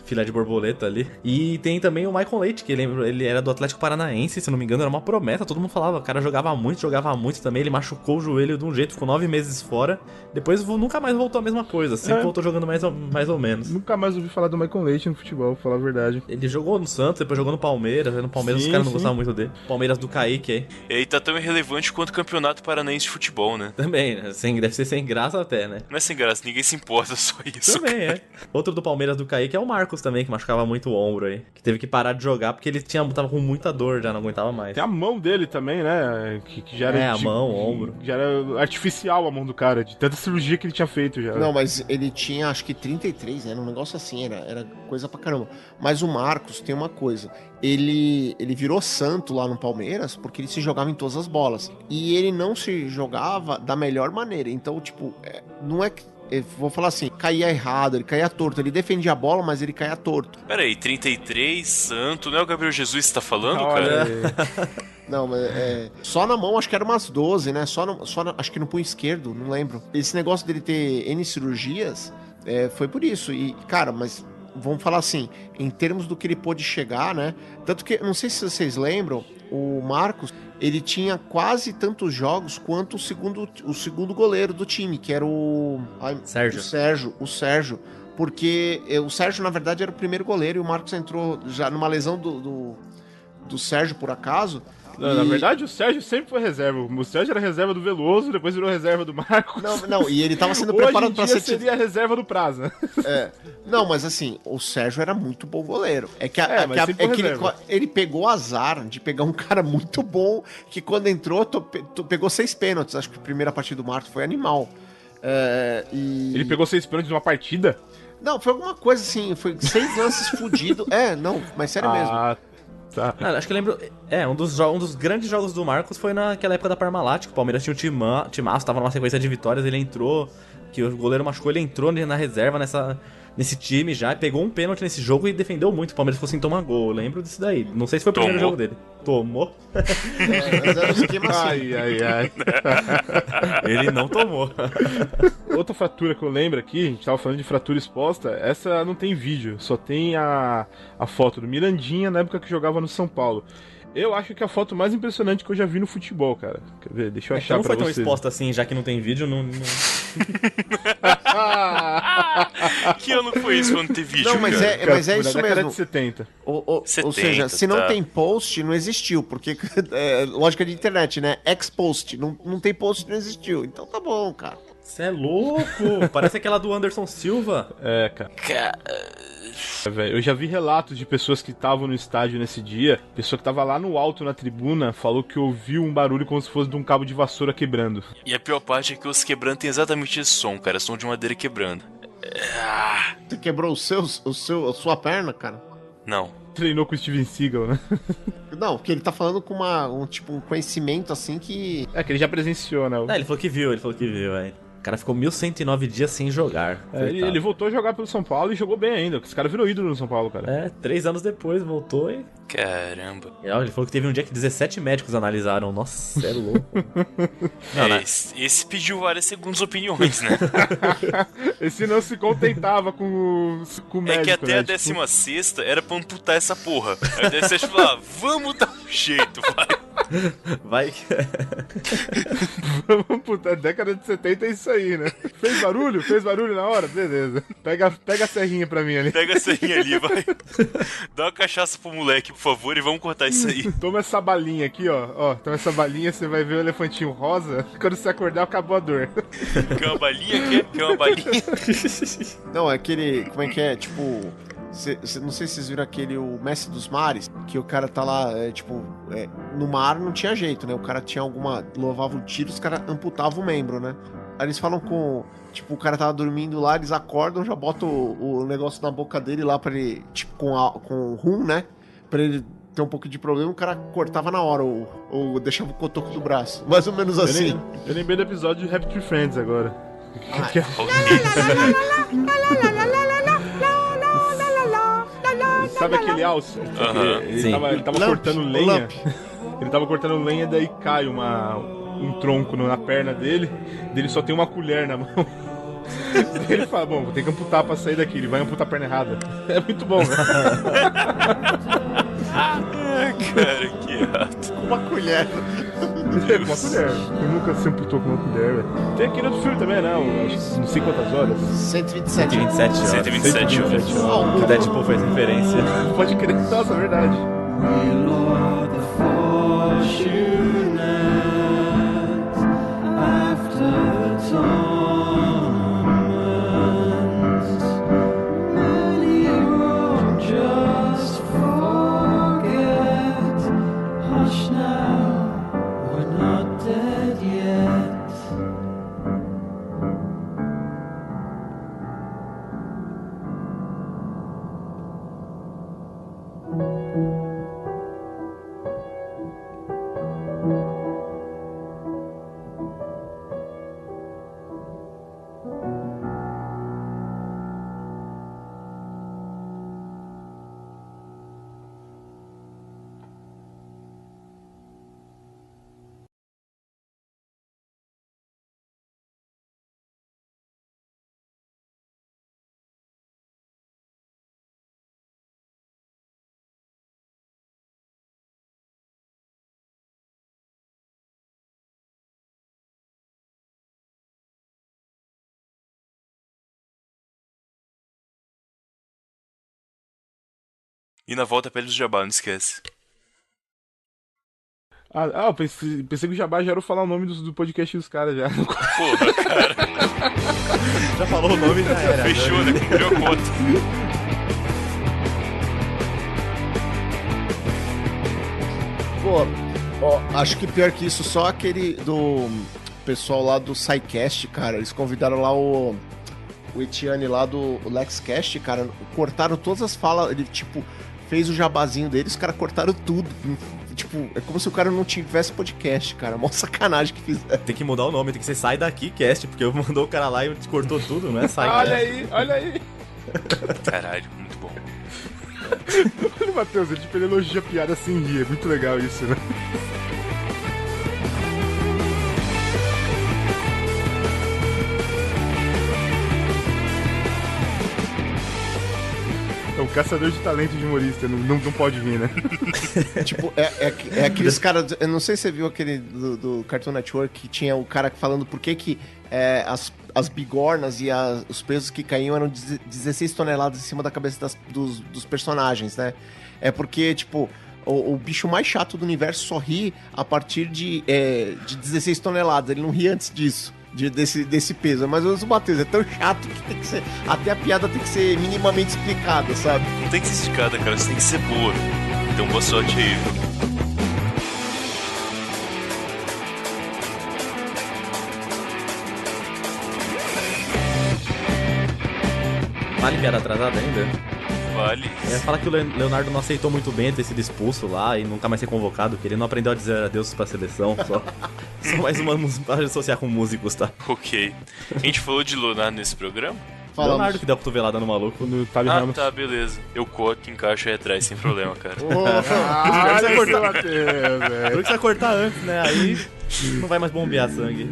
Filé de borboleta ali. E tem também o Michael Leite, que ele era do Atlético Paranaense, se não me engano, era uma promessa, todo mundo falava, o cara jogava muito também, ele machucou o joelho de um jeito, ficou 9 meses fora, depois nunca mais voltou a mesma coisa, sempre voltou jogando mais ou menos. Nunca mais ouvi falar do Michael Leite no futebol, pra falar a verdade. Ele jogou no Santos, depois jogou no Palmeiras, no Palmeiras Sim, os caras não sim. gostavam muito dele. Palmeiras do Kaique aí. E aí tá tão irrelevante quanto o Campeonato Paranaense de Futebol, né? Também, né? Deve ser sem graça até, né? Não é sem graça, ninguém se importa, só isso. Também, Outro do Palmeiras do Kaique é o Marcos Marcos também, que machucava muito o ombro aí. Que teve que parar de jogar porque ele tava com muita dor, já não aguentava mais. Tem a mão dele também, né? Que já era a mão, o ombro. Já era artificial a mão do cara, de tanta cirurgia que ele tinha feito já. Não, mas ele tinha acho que 33, era um negócio assim, era coisa pra caramba. Mas o Marcos tem uma coisa, ele virou santo lá no Palmeiras porque ele se jogava em todas as bolas. E ele não se jogava da melhor maneira. Então, tipo, não é que... Eu vou falar assim, caía errado, ele caía torto. Ele defendia a bola, mas ele caía torto. Peraí, 33, santo, não é o Gabriel Jesus que tá falando, Olha cara? Não, mas só na mão acho que era umas 12, né? Acho que no punho esquerdo, não lembro. Esse negócio dele ter N cirurgias foi por isso. E, cara, mas vamos falar assim, em termos do que ele pôde chegar, né? Tanto que, não sei se vocês lembram, o Marcos, ele tinha quase tantos jogos quanto o segundo goleiro do time, que era o Sérgio. Porque o Sérgio, na verdade, era o primeiro goleiro e o Marcos entrou já numa lesão do Sérgio, por acaso. Não, na verdade, o Sérgio sempre foi reserva. O Sérgio era reserva do Veloso, depois virou reserva do Marcos. Não, e ele tava sendo preparado pra ser... seria a reserva do Praza. Não, mas assim, o Sérgio era muito bom goleiro. Ele pegou azar de pegar um cara muito bom, que quando entrou, pegou 6 pênaltis. Acho que a primeira partida do Marcos foi animal. Ele pegou 6 pênaltis numa partida? Não, foi alguma coisa assim, foi 6 lances fudidos. Não, mas sério mesmo. Tá. Acho que eu lembro. Um dos grandes jogos do Marcos foi naquela época da Parmalat, que o Palmeiras tinha um timaço, tava numa sequência de vitórias, ele entrou, que o goleiro machucou, ele entrou na reserva nesse time já, pegou um pênalti nesse jogo e defendeu muito. O Palmeiras ficou sem tomar gol. Eu lembro disso daí. Não sei se foi o primeiro jogo dele. Tomou? Mas era um esquema assim. Ai. Ele não tomou. Outra fratura que eu lembro aqui, a gente tava falando de fratura exposta, essa não tem vídeo, só tem a foto do Mirandinha na época que jogava no São Paulo. Eu acho que é a foto mais impressionante que eu já vi no futebol, cara. Quer ver? Deixa eu achar pra vocês. Não foi tão exposta assim, já que não tem vídeo, não... Que ano foi isso quando não tem vídeo, não, mas cara? Mas é isso mesmo. De 70. Ou seja, se não tem post, não existiu, porque lógica de internet, né? Ex-post, não tem post, não existiu. Então tá bom, cara. Você é louco! Parece aquela do Anderson Silva. Cara. Eu já vi relatos de pessoas que estavam no estádio nesse dia. Pessoa que tava lá no alto na tribuna falou que ouviu um barulho como se fosse de um cabo de vassoura quebrando. E a pior parte é que os quebrando tem exatamente esse som, cara. Som de madeira quebrando. Você quebrou a sua perna, cara? Não. Treinou com o Steven Seagal, né? Não, porque ele tá falando com um conhecimento assim que... Que ele já presenciou, né? Ele falou que viu, velho. O cara ficou 1109 dias sem jogar. Ele voltou a jogar pelo São Paulo e jogou bem ainda. Esse cara virou ídolo no São Paulo, cara. 3 anos depois voltou e... Caramba. Ele falou que teve um dia que 17 médicos analisaram. Nossa, é louco. Esse pediu várias segundas opiniões, né? Esse não se contentava com o médico, que até né? a 16ª era pra amputar essa porra. Aí a 17ª falou, vamos dar um jeito, vai. Vai. Vamos amputar, década de 70 é isso aí, né? Fez barulho na hora? Beleza. Pega a serrinha pra mim ali. Pega a serrinha ali, vai. Dá uma cachaça pro moleque, por favor, e vamos cortar isso aí. Toma essa balinha aqui, ó. Toma essa balinha, você vai ver o elefantinho rosa. Quando você acordar, acabou a dor. Quer uma balinha? Quer uma balinha? Não, é aquele... Como é que é? Tipo... não sei se vocês viram o Mestre dos Mares, que o cara tá lá, no mar não tinha jeito, né? O cara tinha levava um tiro, os caras amputavam o membro, né? Aí eles falam o cara tava dormindo lá, eles acordam, já botam o negócio na boca dele lá pra ele, com rum, né? Pra ele ter um pouco de problema, o cara cortava na hora, ou deixava o cotoco do braço. Mais ou menos assim. Eu lembrei do episódio de Happy Tree Friends agora. Sabe aquele alce? Ele tava cortando lenha. Ele tava cortando lenha, daí cai um tronco na perna dele. Ele só tem uma colher na mão. Ele fala, bom, vou ter que amputar pra sair daqui. Ele vai amputar a perna errada. É muito bom, né? Cara, que errado. Uma colher. Com uma colher. Eu nunca se amputou com uma colher, velho. Tem aqui no outro filme também, né? Não sei quantas horas. 127 horas. 127 horas. Que o Deadpool fez referência. Pode crer. Nossa, é verdade. E na volta pede os jabá, não esquece. Eu pensei que o Jabá já era falar o nome do podcast dos caras já. Porra, cara. Já falou o nome, já era. Fechou, né? Cumpriu a conta. Pô, ó, acho que pior que isso, só aquele do pessoal lá do SciCast, cara. Eles convidaram lá o Etienne lá do LexCast, cara. Cortaram todas as falas. Ele, tipo, fez o jabazinho deles, os caras cortaram tudo. Tipo, é como se o cara não tivesse podcast, cara. Mó sacanagem que fizeram. Tem que mudar o nome, tem que ser Sai Daqui Cast, porque mandou o cara lá e cortou tudo, não é Sai Olha aí. Caralho, muito bom. Olha o Matheus, ele elogia a piada sem rir. É muito legal isso, né? É um caçador de talento de humorista, não pode vir, né? Tipo, é aqueles caras. Eu não sei se você viu aquele do Cartoon Network que tinha o cara falando por que as bigornas e os pesos que caíam eram 16 toneladas em cima da cabeça dos personagens, né? É porque, tipo, o bicho mais chato do universo só ri a partir de 16 toneladas. Ele não ri antes disso. Desse peso, mas o Matheus é tão chato que tem que ser. Até a piada tem que ser minimamente explicada, sabe? Não tem que ser esticada, cara, você tem que ser boa. Então boa sorte aí. Vale piada atrasada ainda? Vale. Fala que o Leonardo não aceitou muito bem ter sido expulso lá e nunca mais ser convocado, que ele não aprendeu a dizer adeus pra seleção, só mais uma para associar com músicos, tá? Ok. A gente falou de Leonardo nesse programa? Falamos. Leonardo que deu a cotovelada no maluco. No Tabby Ramos. Tá, beleza. Eu corto e encaixo aí atrás, sem problema, cara. Olha isso, Matheus, Por velho. que você vai cortar antes, né? Aí não vai mais bombear sangue.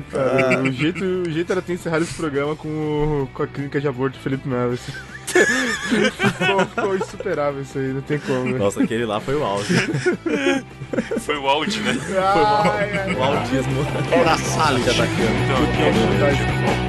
O jeito era ter encerrado esse programa com a clínica de aborto de Felipe Melo. Assim. Ficou insuperável isso aí, não tem como, né? Nossa, aquele lá foi o auge. Foi o áudio, né? O autismo. Na sala de Então, Ai,